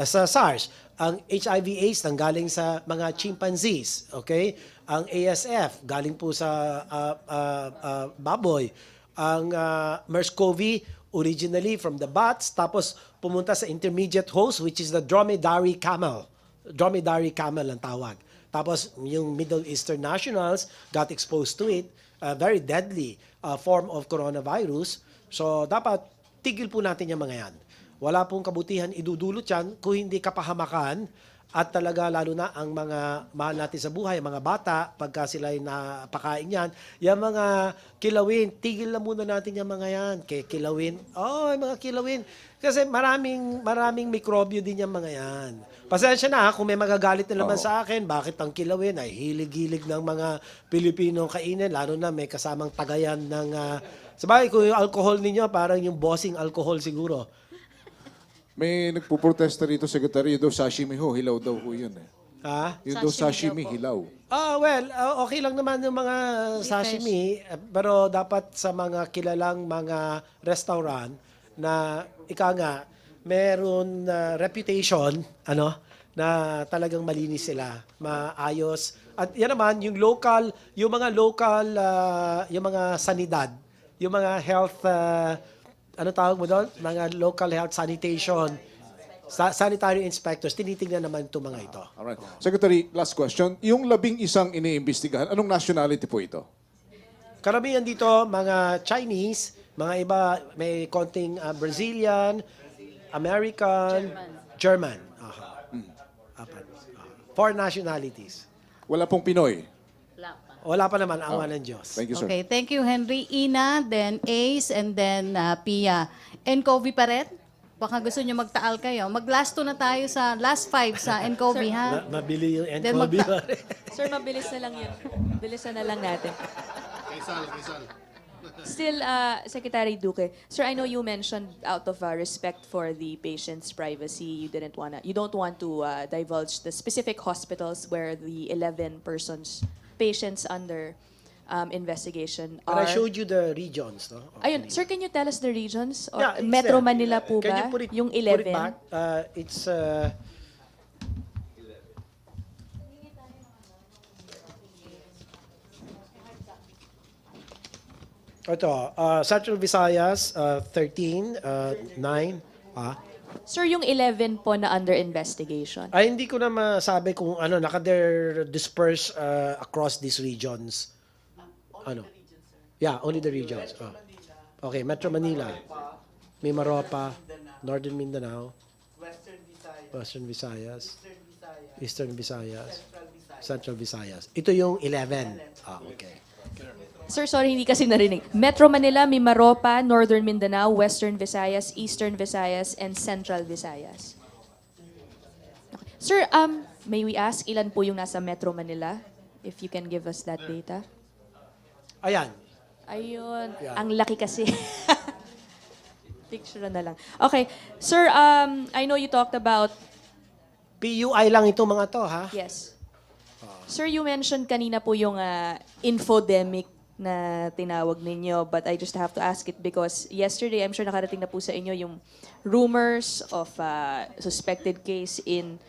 Sa SARS, ang HIV/AIDS nanggaling sa mga chimpanzees, okay? Ang ASF galing po sa baboy. Ang MERS-CoV originally from the bats, tapos pumunta sa intermediate host which is the dromedary camel. Dromedary camel ang tawag. Tapos yung Middle Eastern nationals got exposed to it, very deadly form of coronavirus. So dapat tigil po natin yung mga yan. Wala pong kabutihan idudulot yan kung hindi kapahamakan at talaga lalo na ang mga mahal natin sa buhay, mga bata, pagka sila ay napakain yan, yung mga kilawin, tigil na muna natin yung mga yan. Kilawin, yung mga kilawin. Kasi maraming mikrobyo din yung mga yan. Pasensya na kung may magagalit na naman sa akin, bakit ang kilawin ay hilig-hilig ng mga Pilipinong kainin, lalo na may kasamang tagayan ng... sabagay, kung yung alcohol ninyo, parang yung bossing alcohol siguro. May nagpuprotesta rito, Secretary, daw sashimi ho, hilaw daw ho yun eh. Ha? Yung daw sashimi, hilaw. Okay lang naman yung mga sashimi, pero dapat sa mga kilalang mga restaurant na ika nga, meron reputation, na talagang malinis sila, maayos. At yan naman, yung mga sanidad, yung mga health, tawag mo doon? Mga local health sanitation, sanitary inspectors, tinitingnan naman itong mga ito. Alright. Secretary, last question. Yung 11 iniimbestigahan, anong nationality po ito? Karamihan dito, mga Chinese, mga iba, may konting Brazilian, American, German. Apat. 4 nationalities. Wala pong Pinoy. Wala pa naman, awa ng Diyos. Thank you, sir. Okay, thank you, Henry. Ina, then Ace, and then Pia. NCOV pa rin? Baka gusto nyo magtaal kayo. Mag-last 2 na tayo sa last 5 sa NCOV, ha? Mabili yung Then NCOV. Sir, mabilis na lang yun. Bilisan na lang natin. Kaisal. Still, Secretary Duque, sir, I know you mentioned out of respect for the patient's privacy, you don't want to divulge the specific hospitals where the 11 patients under investigation But I are. showed you the regions, no? Ayun, sir, can you tell us the regions? Or Yeah, it's Metro there. Manila po Can ba? you put it, Yung put 11? it back? It's... ito, Central Visayas, 13, 9. Sir, yung 11 po na under investigation. Ay, hindi ko na masabi kung they're dispersed across these regions. Yeah, only the regions. Okay, Metro Manila, Mimaropa, Northern Mindanao, Western Visayas, Eastern Visayas, Central Visayas. Ito yung 11. Okay. Sir, sorry, hindi kasi narinig. Metro Manila, Mimaropa, Northern Mindanao, Western Visayas, Eastern Visayas, and Central Visayas. Okay. Sir, may we ask, ilan po yung nasa Metro Manila? If you can give us that data. Ayan. Ayun. Yeah. Ang laki kasi. Picture na lang. Okay. Sir, I know you talked about, PUI lang itong mga to, ha? yes. Sir, you mentioned kanina po yung infodemic na tinawag ninyo, but I just have to ask it because yesterday, I'm sure nakarating na po sa inyo yung rumors of suspected case in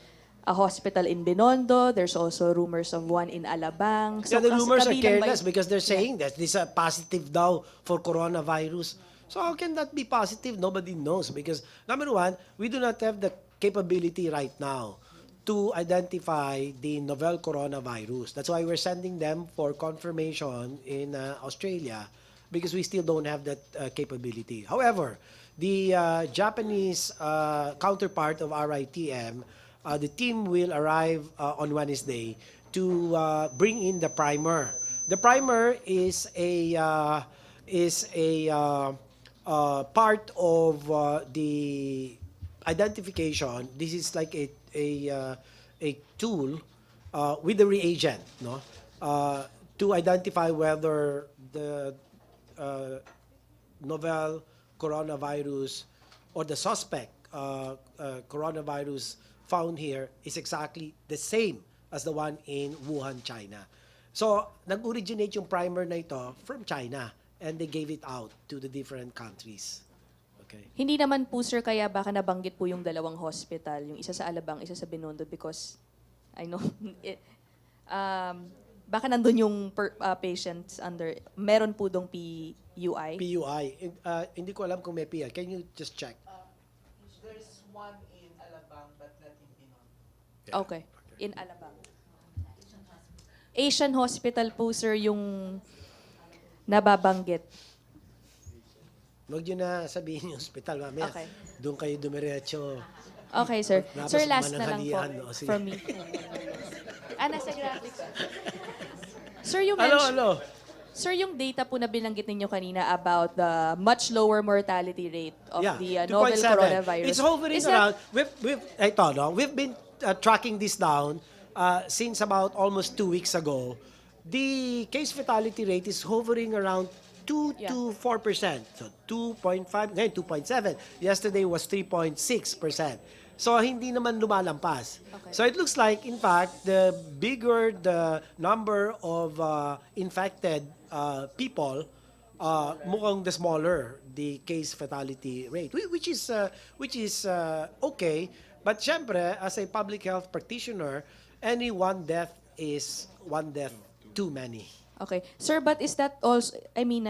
a hospital in Binondo. There's also rumors of one in Alabang. Yeah, the rumors are kabilang ba careless yun? because they're saying that this is positive daw for coronavirus. So how can that be positive? Nobody knows because number one, we do not have the capability right now to identify the novel coronavirus. That's why we're sending them for confirmation in Australia because we still don't have that capability. However, the Japanese counterpart of RITM, the team will arrive on Wednesday to bring in the primer. The primer is a part of the identification, this is like a tool with the reagent, no, to identify whether the uh, novel coronavirus or the suspect coronavirus found here is exactly the same as the one in Wuhan, China. So, nag-originate yung primer na ito from China and they gave it out to the different countries. Okay. Hindi naman po, sir, kaya baka nabanggit po yung dalawang hospital, yung isa sa Alabang, isa sa Binondo, because I know, baka nandun yung patients under, meron po dong PUI. PUI. Hindi ko alam kung may PUI. Can you just check? There's one in Alabang but not in Binondo. Yeah. Okay, in Alabang. Asian Hospital po, sir, yung nababanggit. Huwag nyo na sabihin yung hospital. Mamaya, Okay. doon kayo dumiretso. Okay, sir. Tapos Sir, last na lang po mananghalian, no? Sige. from me. Nasa graphics. Sir, you Hello, mentioned... hello. Sir, yung data po na binanggit ninyo kanina about the much lower mortality rate of the novel 2.7. coronavirus. It's hovering Is that- around. We've been tracking this down since about almost 2 weeks ago. The case fatality rate is hovering around 2 to 4%. So 2.5, ngayon 2.7. Yesterday was 3.6%. So hindi naman lumalampas. Okay. So it looks like, in fact, the bigger the number of infected people, mukhang the smaller the case fatality rate, which is okay. But syempre, as a public health practitioner, any one death is one death too many. Okay. Sir, but is that also, I mean,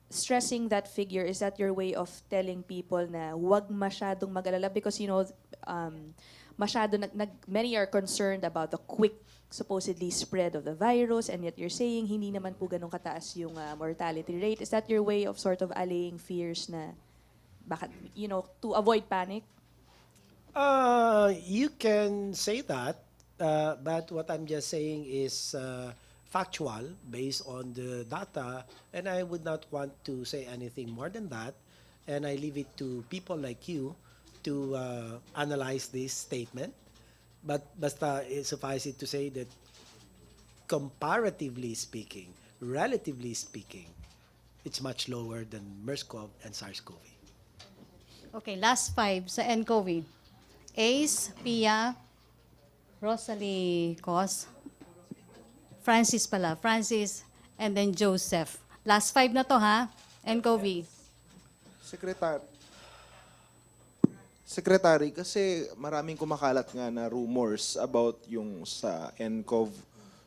stressing that figure, is that your way of telling people na wag masyadong mag-alala? Because, you know, many are concerned about the quick, supposedly, spread of the virus, and yet you're saying hindi naman po ganun kataas yung mortality rate. Is that your way of sort of allaying fears na, bakit, you know, to avoid panic? You can say that, but what I'm just saying is factual based on the data, and I would not want to say anything more than that. And I leave it to people like you to analyze this statement. But basta suffice it to say that comparatively speaking, relatively speaking, it's much lower than MERS-CoV and SARS-CoV. Okay, last 5 sa nCoV. Ace, Pia, Rosalie Cos, Francis, and then Joseph. Last 5 na to, ha? nCoV. Secretary, kasi maraming kumakalat nga na rumors about yung sa nCoV.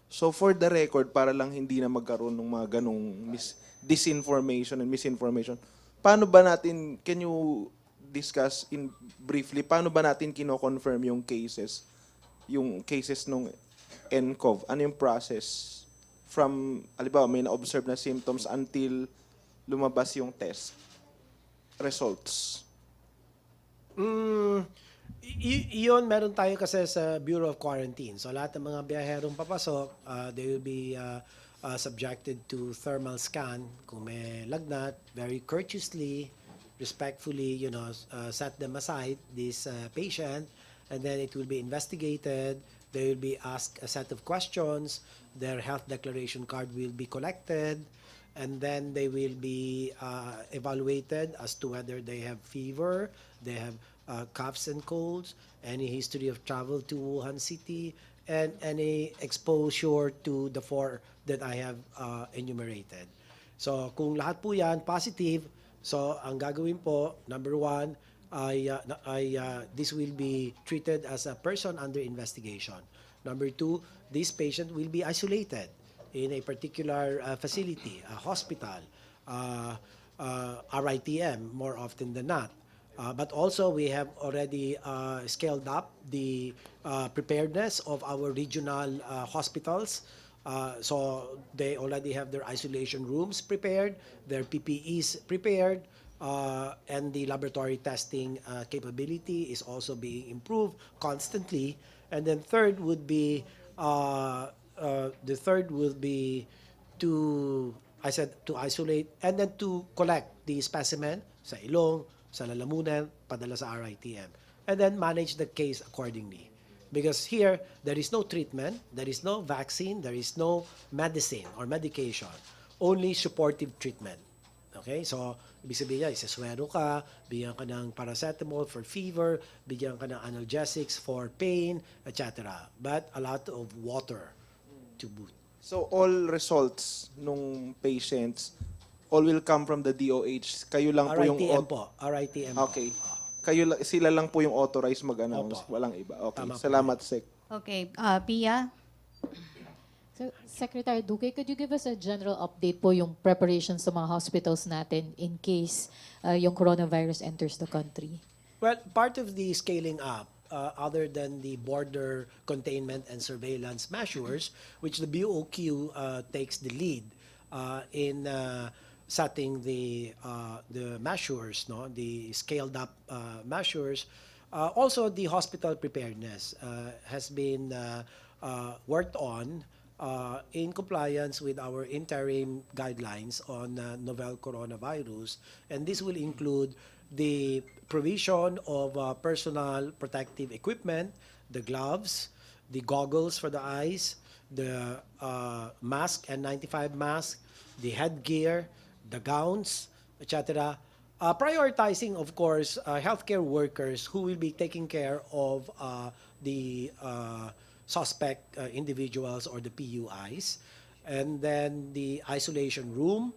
So for the record, para lang hindi na magkaroon ng mga ganong disinformation and misinformation, paano ba natin, can you discuss in briefly, paano ba natin kino-confirm yung cases nung nCoV? Ano yung process from, alibawa, may na-observe na symptoms until lumabas yung test results? Yun, meron tayo kasi sa Bureau of Quarantine. So lahat ng mga biyaherong papasok, they will be subjected to thermal scan. Kung may lagnat, very courteously, respectfully, set them aside, this patient, and then it will be investigated. They will be asked a set of questions. Their health declaration card will be collected, and then they will be evaluated as to whether they have fever, they have coughs and colds, any history of travel to Wuhan City, and any exposure to the 4 that I have enumerated. So kung lahat po yan positive, so ang gagawin po, number 1, this will be treated as a person under investigation. Number 2, this patient will be isolated in a particular facility, a hospital, RITM more often than not. But also we have already scaled up the preparedness of our regional hospitals. So they already have their isolation rooms prepared, their PPEs prepared, and the laboratory testing capability is also being improved constantly. And then third would be to I said to isolate and then to collect the specimen sa ilong, sa lalamunan, padala sa RITM. And then manage the case accordingly. Because here, there is no treatment, there is no vaccine, there is no medicine or medication, only supportive treatment. Okay? So, ibig sabihin niya, isaswero ka, bigyan ka ng paracetamol for fever, bigyan ka ng analgesics for pain, etc. But a lot of water to boot. So all results nung patients all will come from the DOH. Kayo lang po yung RITM po. RITM po. Okay. Sila lang po yung authorized mag-announce, Opo. walang iba. Okay. Tama po. Salamat, Sec. Okay, Pia? So, Secretary Duque, could you give us a general update po yung preparations sa mga hospitals natin in case yung coronavirus enters the country? Well, part of the scaling up, other than the border containment and surveillance measures, which the BOQ takes the lead in setting the measures, no, the scaled up measures. Also, the hospital preparedness has been worked on in compliance with our interim guidelines on novel coronavirus, and this will include the provision of personal protective equipment, the gloves, the goggles for the eyes, the mask and 95 mask, the headgear, the gowns, etc. Prioritizing, of course, healthcare workers who will be taking care of the suspect individuals or the PUIs. And then the isolation rooms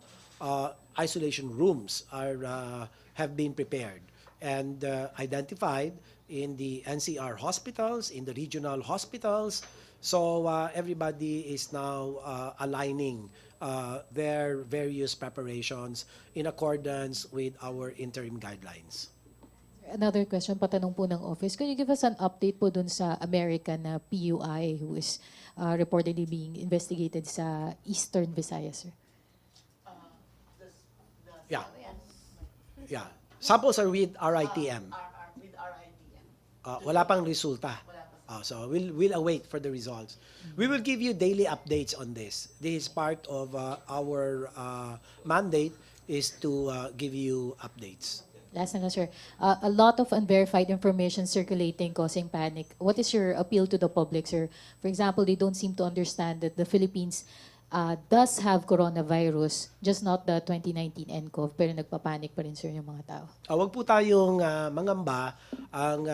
have been prepared and identified in the NCR hospitals, in the regional hospitals. So everybody is now aligning their various preparations in accordance with our interim guidelines. Another question, patanong po ng office. Could you give us an update po dun sa American na PUI who is reportedly being investigated sa Eastern Visayas, sir? Yeah. Yeah. Samples are with RITM. With RITM. Wala pang resulta. So we'll await for the results. We will give you daily updates on this. This is part of our mandate is to give you updates. Last na lang, sir. A lot of unverified information circulating, causing panic. What is your appeal to the public, sir? For example, they don't seem to understand that the Philippines does have coronavirus, just not the 2019 nCoV, pero nagpapanik pa rin, sir, yung mga tao. Huwag po tayong mangamba. Ang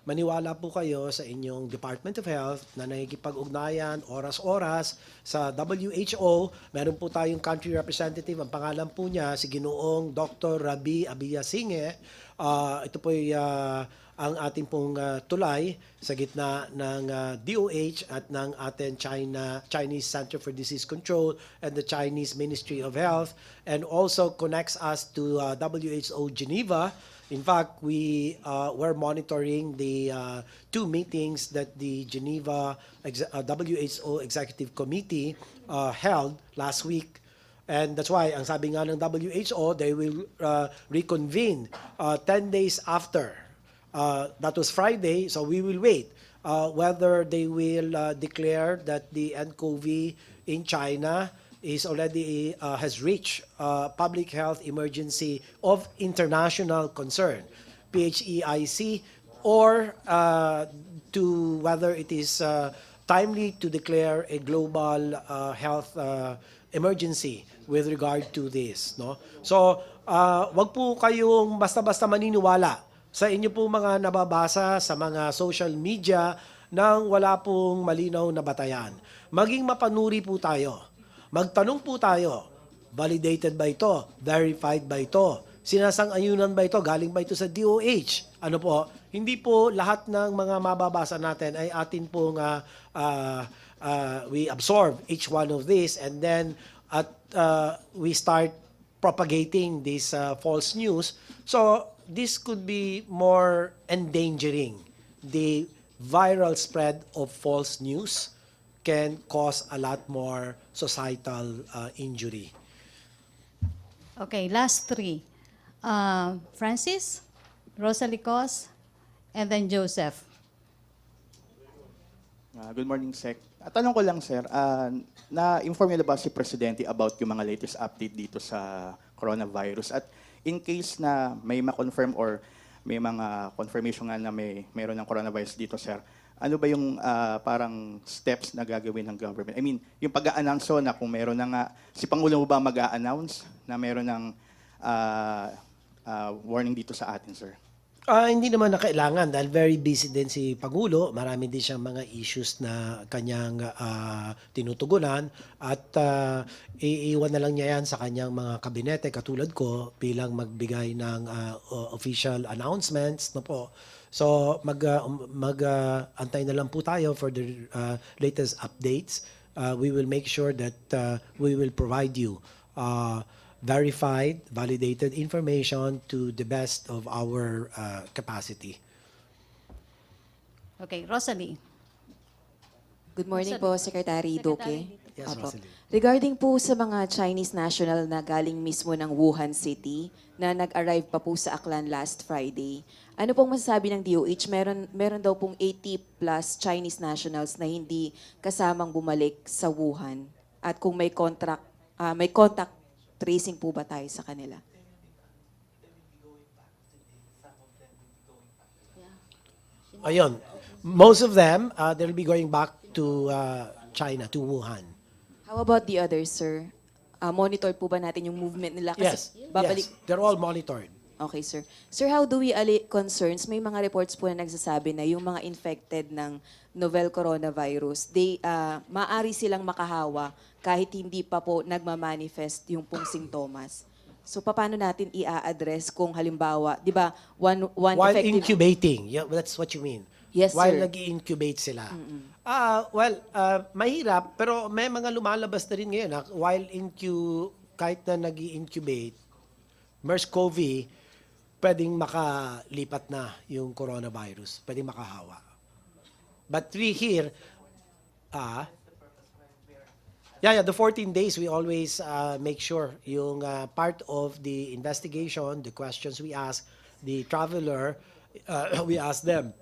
maniwala po kayo sa inyong Department of Health na nakikipag-ugnayan oras-oras sa WHO. Meron po tayong country representative. Ang pangalan po niya si Ginoong Dr. Rabi Abiyasinge. Ito po ang ating pong tulay sa gitna ng DOH at ng ating Chinese Center for Disease Control and the Chinese Ministry of Health, and also connects us to WHO Geneva. In fact, we were monitoring the two meetings that the Geneva WHO Executive Committee held last week. And that's why, ang sabi nga ng WHO, they will reconvene 10 days after. That was Friday, so we will wait whether they will declare that the nCoV in China is already has reached public health emergency of international concern, PHEIC, or to whether it is timely to declare a global health emergency with regard to this, no? So, wag po kayong basta-basta maniniwala sa inyo po mga nababasa sa mga social media nang wala pong malinaw na batayan. Maging mapanuri po tayo. Magtanong po tayo, validated ba ito? Verified ba ito? Sinasang-ayunan ba ito? Galing ba ito sa DOH? Ano po? Hindi po lahat ng mga mababasa natin ay atin pong we absorb each one of these, and then we start propagating this false news. So this could be more endangering. The viral spread of false news can cause a lot more societal injury. Okay, last three. Francis, Rosalie Cos, and then Joseph. Good morning, Sec. Tanong ko lang, sir. na-inform niyo na ba si Presidente about yung mga latest update dito sa coronavirus? At in case na may ma-confirm or may mga confirmation nga na mayroon ng coronavirus dito, sir, ano ba yung parang steps na gagawin ng government? I mean, yung pag-a-announce na kung meron na nga, si Pangulo mo ba mag-a-announce na meron ng warning dito sa atin, sir? Hindi naman na kailangan dahil very busy din si Pangulo. Marami din siyang mga issues na kanyang tinutugunan at iiwan na lang niya yan sa kanyang mga kabinete katulad ko bilang magbigay ng official announcements. No po. So antay na lang po tayo for the latest updates. We will make sure that we will provide you verified, validated information to the best of our capacity. Okay, Rosalie. Good morning po, Secretary Duque. Yes, Apo. Rosalie. Regarding po sa mga Chinese national na galing mismo ng Wuhan City na nag-arrive pa po sa Aklan last Friday, ano pong masasabi ng DOH? Meron daw pong 80 plus Chinese nationals na hindi kasamang bumalik sa Wuhan. At kung may contact tracing po ba tayo sa kanila? Ayun. Most of them, they'll be going back to China, to Wuhan. How about the others, sir? Monitor po ba natin yung movement nila? Yes, babalik. yes. They're all monitored. Okay, sir. Sir, how do we allay concerns? May mga reports po na nagsasabi na yung mga infected ng novel coronavirus, maaari silang makahawa kahit hindi pa po nagmamanifest yung pong sintomas. So, paano natin i-address kung halimbawa, di ba, one While effective... incubating, yeah, that's what you mean. Yes, While sir. nag-incubate sila. Mahirap, pero may mga lumalabas na rin ngayon. While kahit na nag-incubate, MERS-CoV, pwedeng makalipat na yung coronavirus. Pwedeng makahawa. But here, the 14 days, we always make sure yung part of the investigation, the questions we ask, the traveler, we ask them,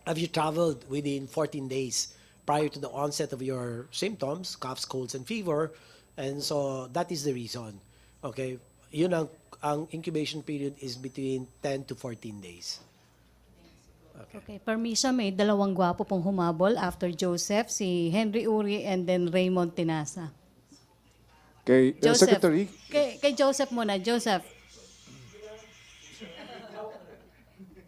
have you traveled within 14 days prior to the onset of your symptoms, coughs, colds, and fever? And so that is the reason. Okay? Yun ang incubation period is between 10 to 14 days. Okay, permission, may dalawang gwapo pong humabol after Joseph, si Henry Uri and then Raymond Tinasa. Kay Joseph, Secretary, kay Joseph muna. Joseph.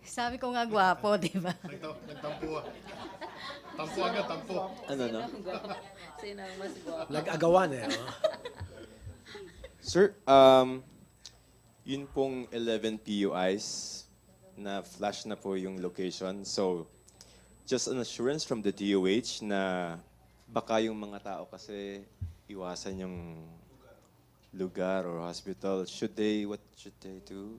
Sabi ko nga gwapo, di ba? Nagtampo. Tampo agad, tampo. Ano, no? Nag-agawan eh. Sir, yun pong 11 PUIs na flash na po yung location. So, just an assurance from the DOH na baka yung mga tao kasi iwasan yung lugar or hospital. What should they do?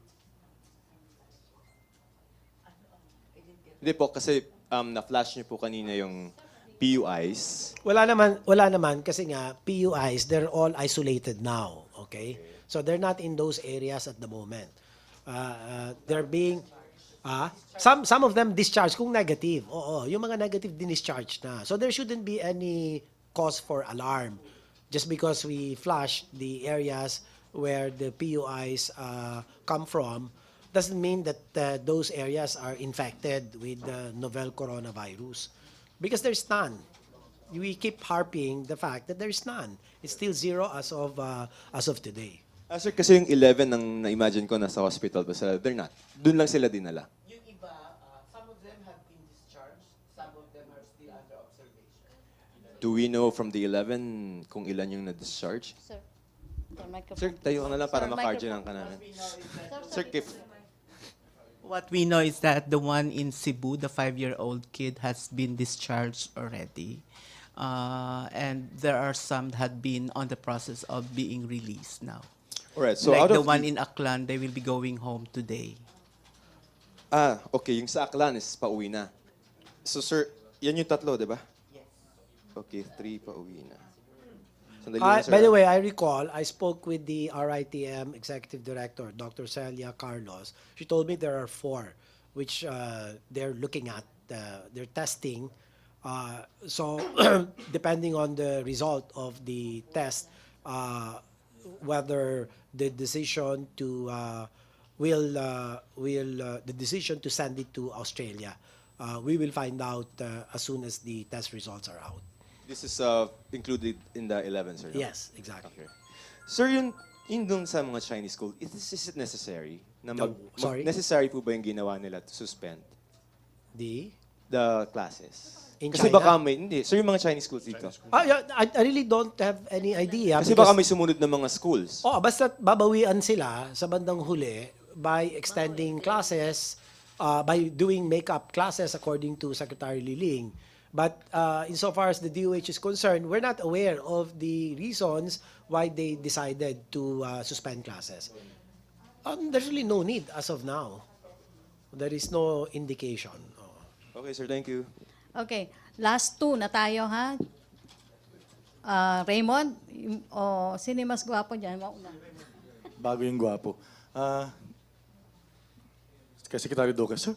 Hindi po, kasi na-flash niyo po kanina yung PUIs. Wala naman kasi nga PUIs, they're all isolated now, okay? So they're not in those areas at the moment. They're being some of them discharged kung negative. Oo, yung mga negative discharged na. So there shouldn't be any cause for alarm just because we flushed the areas where the PUIs come from. Doesn't mean that those areas are infected with the novel coronavirus. Because there's none. We keep harping the fact that there's none. It's still zero as of today. Sir, kasi yung 11 ang na-imagine ko nasa hospital pa sila, they're not. Doon lang sila dinala. Yung iba, some of them have been discharged, some of them are still under observation. Do we know from the 11 kung ilan yung na-discharge? Sir, the microphone. Sir, tayo ka na lang para Sir, makardinan ka namin. Sir, Kif. What we know is that the one in Cebu, the 5-year-old kid, has been discharged already. And there are some that had been on the process of being released now. Alright, so like out the of one in Aklan, they will be going home today. Okay, yung sa Aklan is pauwi na. So sir, yan yung tatlo, di ba? Yes. Okay, 3 pauwi na. Sandali lang, sir. By the way, I recall, I spoke with the RITM Executive Director, Dr. Celia Carlos. She told me there are 4, which they're looking at. They're testing So depending on the result of the test, whether the decision to the decision to send it to Australia, we will find out as soon as the test results are out. This is included in the 11, sir? No? Yes, exactly. Okay. Sir, yun dun sa mga Chinese school, is it necessary? Sorry? Necessary po ba yung ginawa nila to suspend the classes? In Kasi China? baka may, hindi. Sir, yung mga Chinese schools dito. Yeah, I really don't have any idea. Kasi because- baka may sumunod na mga schools. Oh, basta babawian sila sa bandang huli by extending classes, by doing makeup classes according to Secretary Liling. But insofar as the DOH is concerned, we're not aware of the reasons why they decided to suspend classes. There's really no need as of now. There is no indication. Okay, sir. Thank you. Okay, last two na tayo, ha? Raymond, sino yung mas gwapo dyan? Mauna. Bago yung gwapo. Kay Secretary Duque, sir,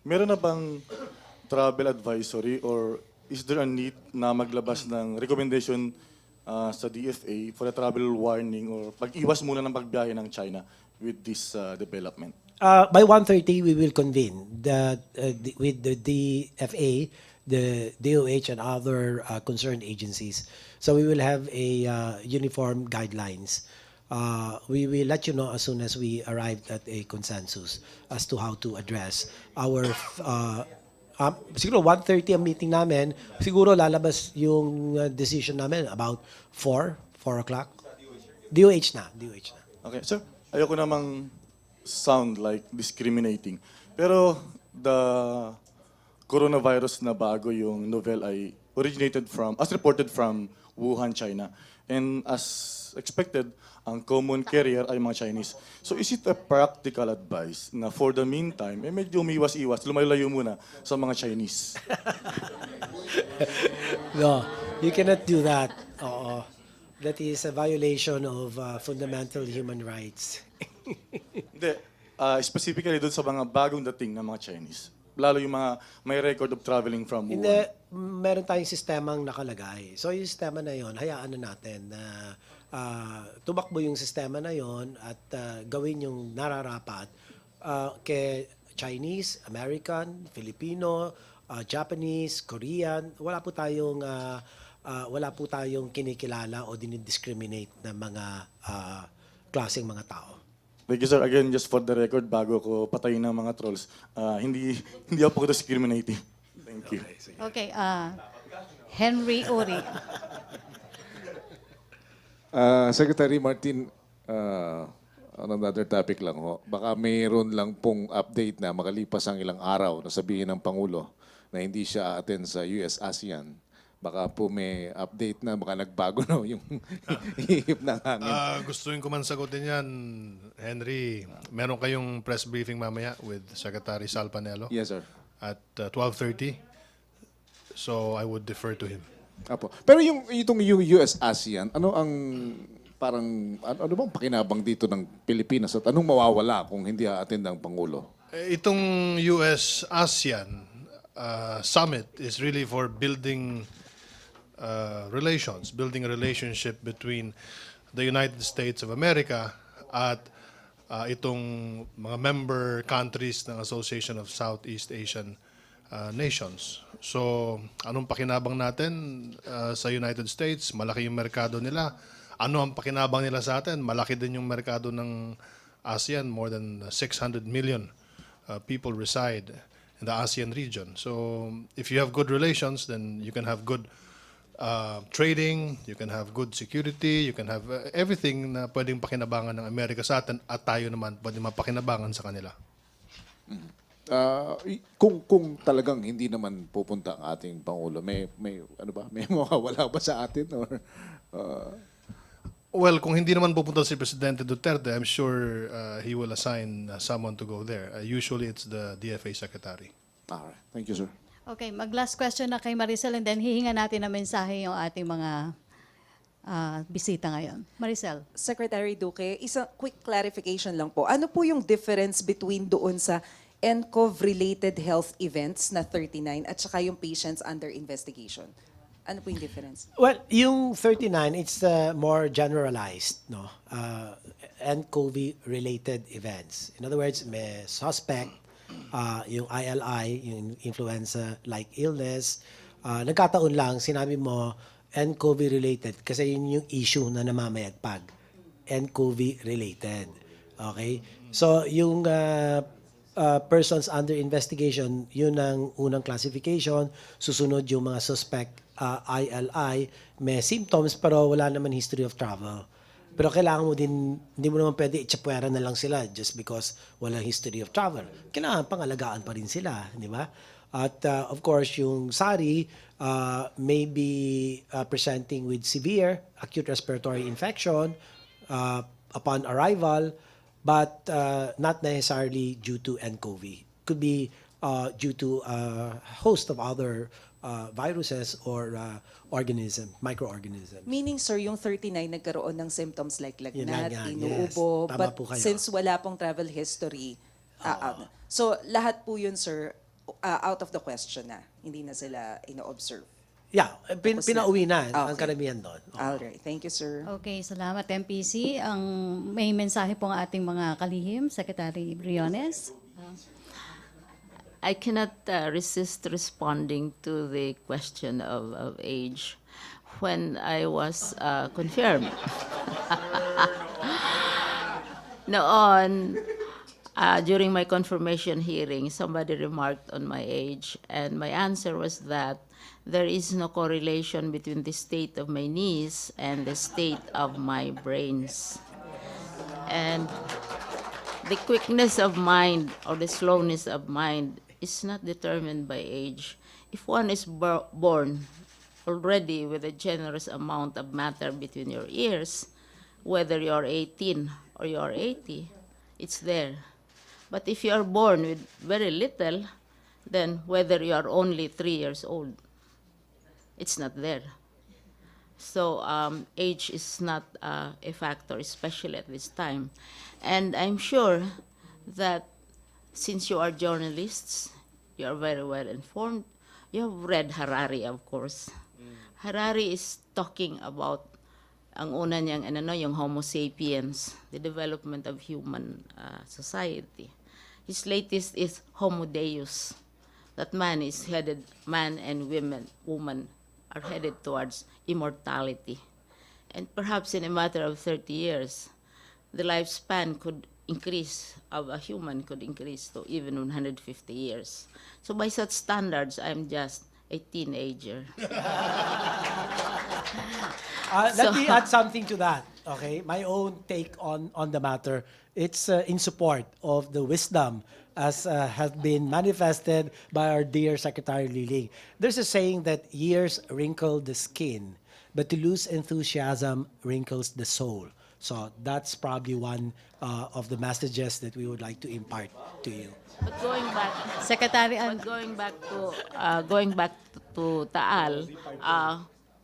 meron na bang travel advisory or is there a need na maglabas ng recommendation sa DFA for a travel warning or pag-iwas muna ng pagbiyahe ng China with this development? By 1:30, we will convene with the DFA, the DOH, and other concerned agencies. So we will have a uniform guidelines. We will let you know as soon as we arrive at a consensus as to how to address our siguro 1:30 ang meeting namin. Siguro lalabas yung decision namin about 4 o'clock. DOH na. Okay, sir, ayoko namang sound like discriminating. Pero the coronavirus na bago yung novel ay originated from, as reported from Wuhan, China. And as expected, ang common carrier ay mga Chinese. So is it a practical advice na for the meantime, medyo umiwas-iwas, lumayo-layo muna sa mga Chinese? No, you cannot do that. That is a violation of fundamental human rights. Hindi, specifically doon sa mga bagong dating na mga Chinese. Lalo yung mga may record of traveling from Wuhan. Hindi, meron tayong sistemang nakalagay. So yung sistema na yon, hayaan na natin na tumakbo yung sistema na yon at gawin yung nararapat kay Chinese, American, Filipino, Japanese, Korean. Wala po tayong kinikilala o dinidiscriminate na mga klaseng mga tao. Thank you, sir. Again, just for the record, bago ko patayin ng mga trolls, hindi ako discriminating. Thank you. Okay, Henry Uri. Secretary Martin, on another topic lang ho. Baka mayroon lang pong update na makalipas ang ilang araw na sabihin ng Pangulo na hindi siya attend sa US-ASEAN. Baka po may update na, baka nagbago na yung hihip ng hangin. Gustuin ko man sagutin yan, Henry. Meron kayong press briefing mamaya with Secretary Sal Panelo? Yes, sir. At 12:30. So I would defer to him. Apo. Pero itong US-ASEAN, ano bang pakinabang dito ng Pilipinas at anong mawawala kung hindi a-attend ang Pangulo? Itong US-ASEAN summit is really for building relations, building a relationship between the United States of America at itong mga member countries ng Association of Southeast Asian Nations. So, anong pakinabang natin sa United States? Malaki yung merkado nila. Ano ang pakinabang nila sa atin? Malaki din yung merkado ng ASEAN. More than 600 million people reside in the ASEAN region. So, if you have good relations, then you can have good trading, you can have good security, you can have everything na pwedeng pakinabangan ng Amerika sa atin at tayo naman pwedeng mapakinabangan sa kanila. Kung talagang hindi naman pupunta ang ating Pangulo, may mawawala ba sa atin? Or, Well, kung hindi naman pupunta si Presidente Duterte, I'm sure he will assign someone to go there. Usually it's the DFA Secretary. Alright. Thank you, sir. Okay, mag-last question na kay Maricel and then hihinga natin na mensahe yung ating mga bisita ngayon. Maricel. Secretary Duque, isang quick clarification lang po. Ano po yung difference between doon sa NCOV-related health events na 39 at saka yung patients under investigation? Ano po yung difference? Well, yung 39, it's more generalized, no? And COVID-related events. In other words, may suspect, yung ILI, yung influenza-like illness. Nagkataon lang, sinabi mo, and COVID-related kasi yun yung issue na namamayagpag. And COVID-related. Okay? So, yung persons under investigation, yun ang unang classification. Susunod yung mga suspect ILI, may symptoms pero wala naman history of travel. Pero kailangan mo din, hindi mo naman pwede itsapwera na lang sila just because walang history of travel. Kailangan pangalagaan pa rin sila, di ba? At of course, yung SARI may be presenting with severe acute respiratory infection upon arrival, but not necessarily due to nCoV. Could be due to a host of other viruses or microorganisms. Meaning, sir, yung 39 nagkaroon ng symptoms like Yun lagnat, lang yan, inuubo, yes. Tama but po kayo. since wala pong travel history, so lahat po yun, sir, out of the question na. Hindi na sila ino-observe. Yeah, Tapos na. pinauwi na ang Okay. karamihan doon. Alright, thank you, sir. Okay, salamat MPC. May mensahe po ang ating mga kalihim, Secretary Briones. I cannot resist responding to the question of age when I was confirmed. Noon, during my confirmation hearing, somebody remarked on my age, and my answer was that there is no correlation between the state of my knees and the state of my brains. And the quickness of mind or the slowness of mind is not determined by age. If one is born already with a generous amount of matter between your ears, whether you're 18 or you're 80, it's there. But if you are born with very little, then whether you are only 3 years old, it's not there. So age is not a factor, especially at this time. And I'm sure that since you are journalists, you are very well informed. You have read Harari, of course. Harari is talking about ang una niyang yung Homo sapiens, the development of human society. His latest is Homo Deus, that man and woman are headed towards immortality. And perhaps in a matter of 30 years, the lifespan of a human could increase to even 150 years. So by such standards, I'm just a teenager. Let me add something to that. Okay, my own take on the matter. It's in support of the wisdom as has been manifested by our dear Secretary Liling. There's a saying that years wrinkle the skin, but to lose enthusiasm wrinkles the soul. So that's probably one of the messages that we would like to impart to you. But going back, Secretary, but going back to Taal,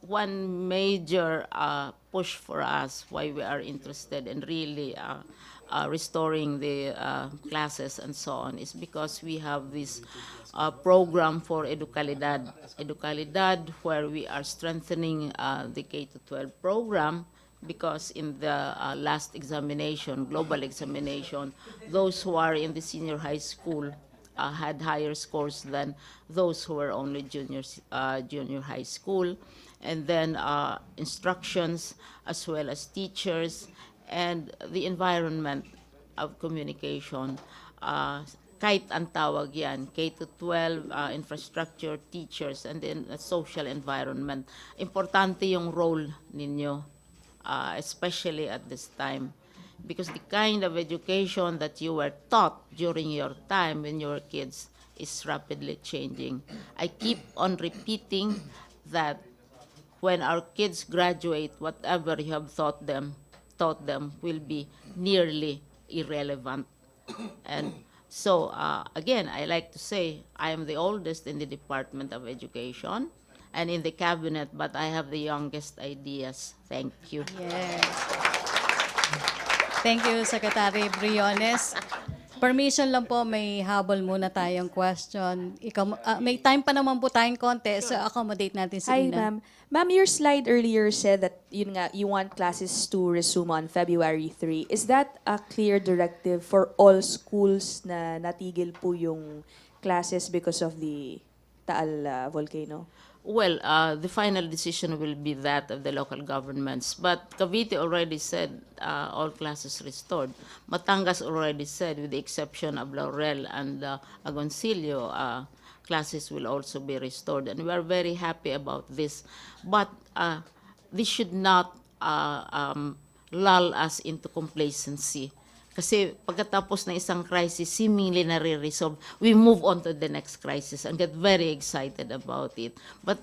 one major push for us why we are interested in really restoring the classes and so on is because we have this program for Educalidad, where we are strengthening the K-12 program, because in the last examination, global examination, those who are in the senior high school had higher scores than those who were only junior high school. And then instructions as well as teachers and the environment of communication. Kahit ang tawag yan, K-12, infrastructure, teachers, and then social environment. Importante yung role ninyo, especially at this time. Because the kind of education that you were taught during your time when you were kids is rapidly changing. I keep on repeating that when our kids graduate, whatever you have taught them will be nearly irrelevant. And so, again, I like to say I am the oldest in the Department of Education and in the cabinet, but I have the youngest ideas. Thank you. Yes. Thank you, Secretary Briones. Permission lang po, may habol muna tayong question. May time pa naman po tayong konti, so accommodate natin si Hi, Ina. ma'am. Ma'am, your slide earlier said that yun nga, you want classes to resume on February 3. Is that a clear directive for all schools na natigil po yung classes because of the Taal volcano? Well, the final decision will be that of the local governments. But Cavite already said all classes restored. Batangas already said, with the exception of Laurel and Agoncillo, classes will also be restored. And we are very happy about this. But this should not lull us into complacency. Kasi pagkatapos ng isang crisis, seemingly nare-resolve, we move on to the next crisis and get very excited about it. But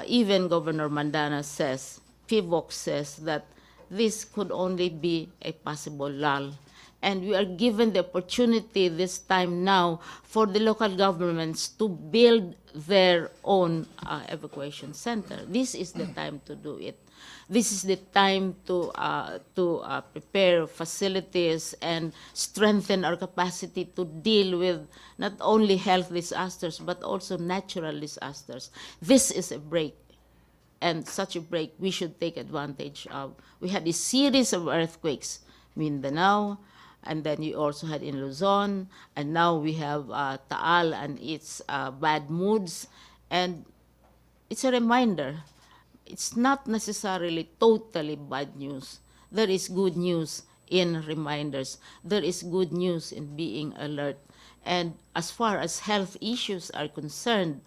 even Governor Mandana says, PIVOC says that this could only be a possible lull. And we are given the opportunity this time now for the local governments to build their own evacuation center. This is the time to do it. This is the time to prepare facilities and strengthen our capacity to deal with not only health disasters but also natural disasters. This is a break, and such a break we should take advantage of. We had a series of earthquakes, Mindanao, and then you also had in Luzon, and now we have Taal and its bad moods, and it's a reminder. It's not necessarily totally bad news. There is good news in reminders. There is good news in being alert. And as far as health issues are concerned,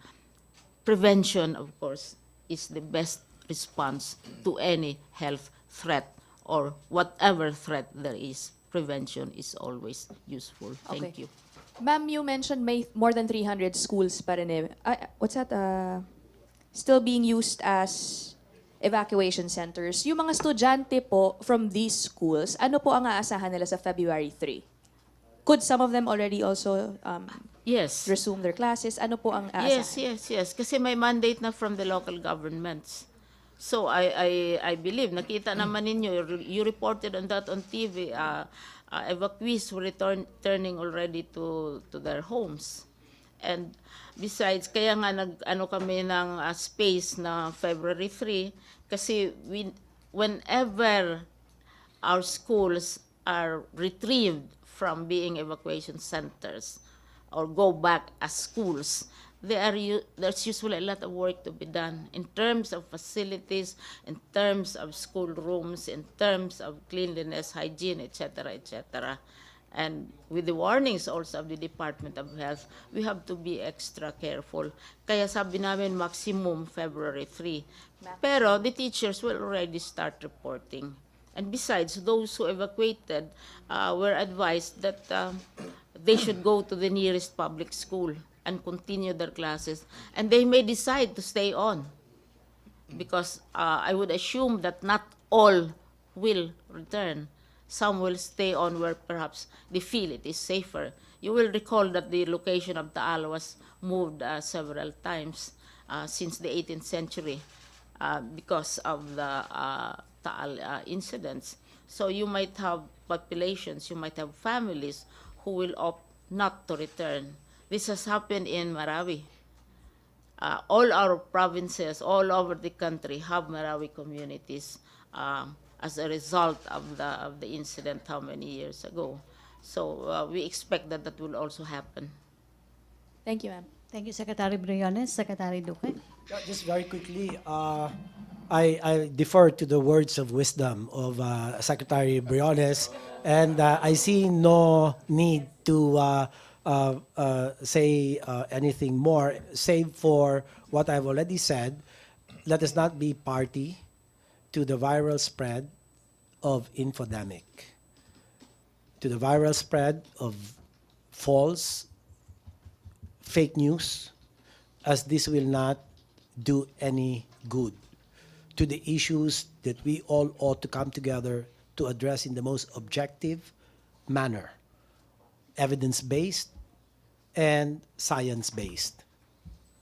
prevention, of course, is the best response to any health threat or whatever threat there is. Prevention is always useful. Thank Okay. you. Ma'am, you mentioned may more than 300 schools pa rin eh. What's that? Still being used as evacuation centers. Yung mga estudyante po from these schools, ano po ang aasahan nila sa February 3? Could some of them already also Yes. resume their classes? Ano po ang aasahan? Yes. Kasi may mandate na from the local governments. So I believe, nakita naman ninyo, you reported on that on TV, evacuees were returning already to their homes. And besides, kaya nga nag-ano kami ng space na February 3, kasi whenever our schools are retrieved from being evacuation centers or go back as schools, there's usually a lot of work to be done in terms of facilities, in terms of school rooms, in terms of cleanliness, hygiene, etc., etc. And with the warnings also of the Department of Health, we have to be extra careful. Kaya sabi namin maximum February 3. Pero the teachers will already start reporting. And besides, those who evacuated were advised that they should go to the nearest public school and continue their classes. And they may decide to stay on. Because I would assume that not all will return. Some will stay on where perhaps they feel it is safer. You will recall that the location of Taal was moved several times since the 18th century because of the Taal incidents. So you might have populations, you might have families who will opt not to return. This has happened in Marawi. All our provinces all over the country have Marawi communities as a result of the incident how many years ago. So we expect that will also happen. Thank you, ma'am. Thank you, Secretary Briones. Secretary Duque. Just very quickly, I defer to the words of wisdom of Secretary Briones, and I see no need to say anything more, save for what I've already said. Let us not be party to the viral spread of infodemic, to the viral spread of false, fake news, as this will not do any good to the issues that we all ought to come together to address in the most objective manner, evidence-based and science-based.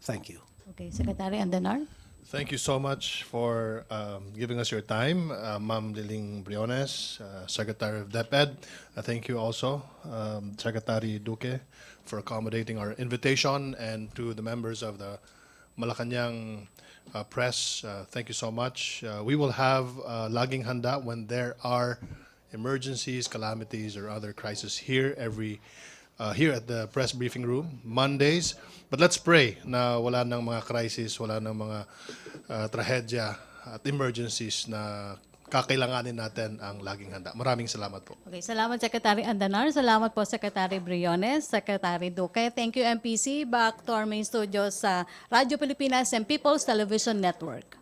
Thank you. Okay, Secretary Andanar. Thank you so much for giving us your time, Ma'am Liling Briones, Secretary of DepEd. Thank you also, Secretary Duque, for accommodating our invitation, and to the members of the Malacañang press. Thank you so much. We will have Laging Handa when there are emergencies, calamities, or other crises here here at the press briefing room, Mondays. But let's pray na wala nang mga crisis, wala nang mga trahedya at emergencies na kakailanganin natin ang Laging Handa. Maraming salamat po. Okay, salamat Secretary Andanar. Salamat po Secretary Briones, Secretary Duque. Thank you MPC. Back to our main studios sa Radyo Pilipinas and People's Television Network.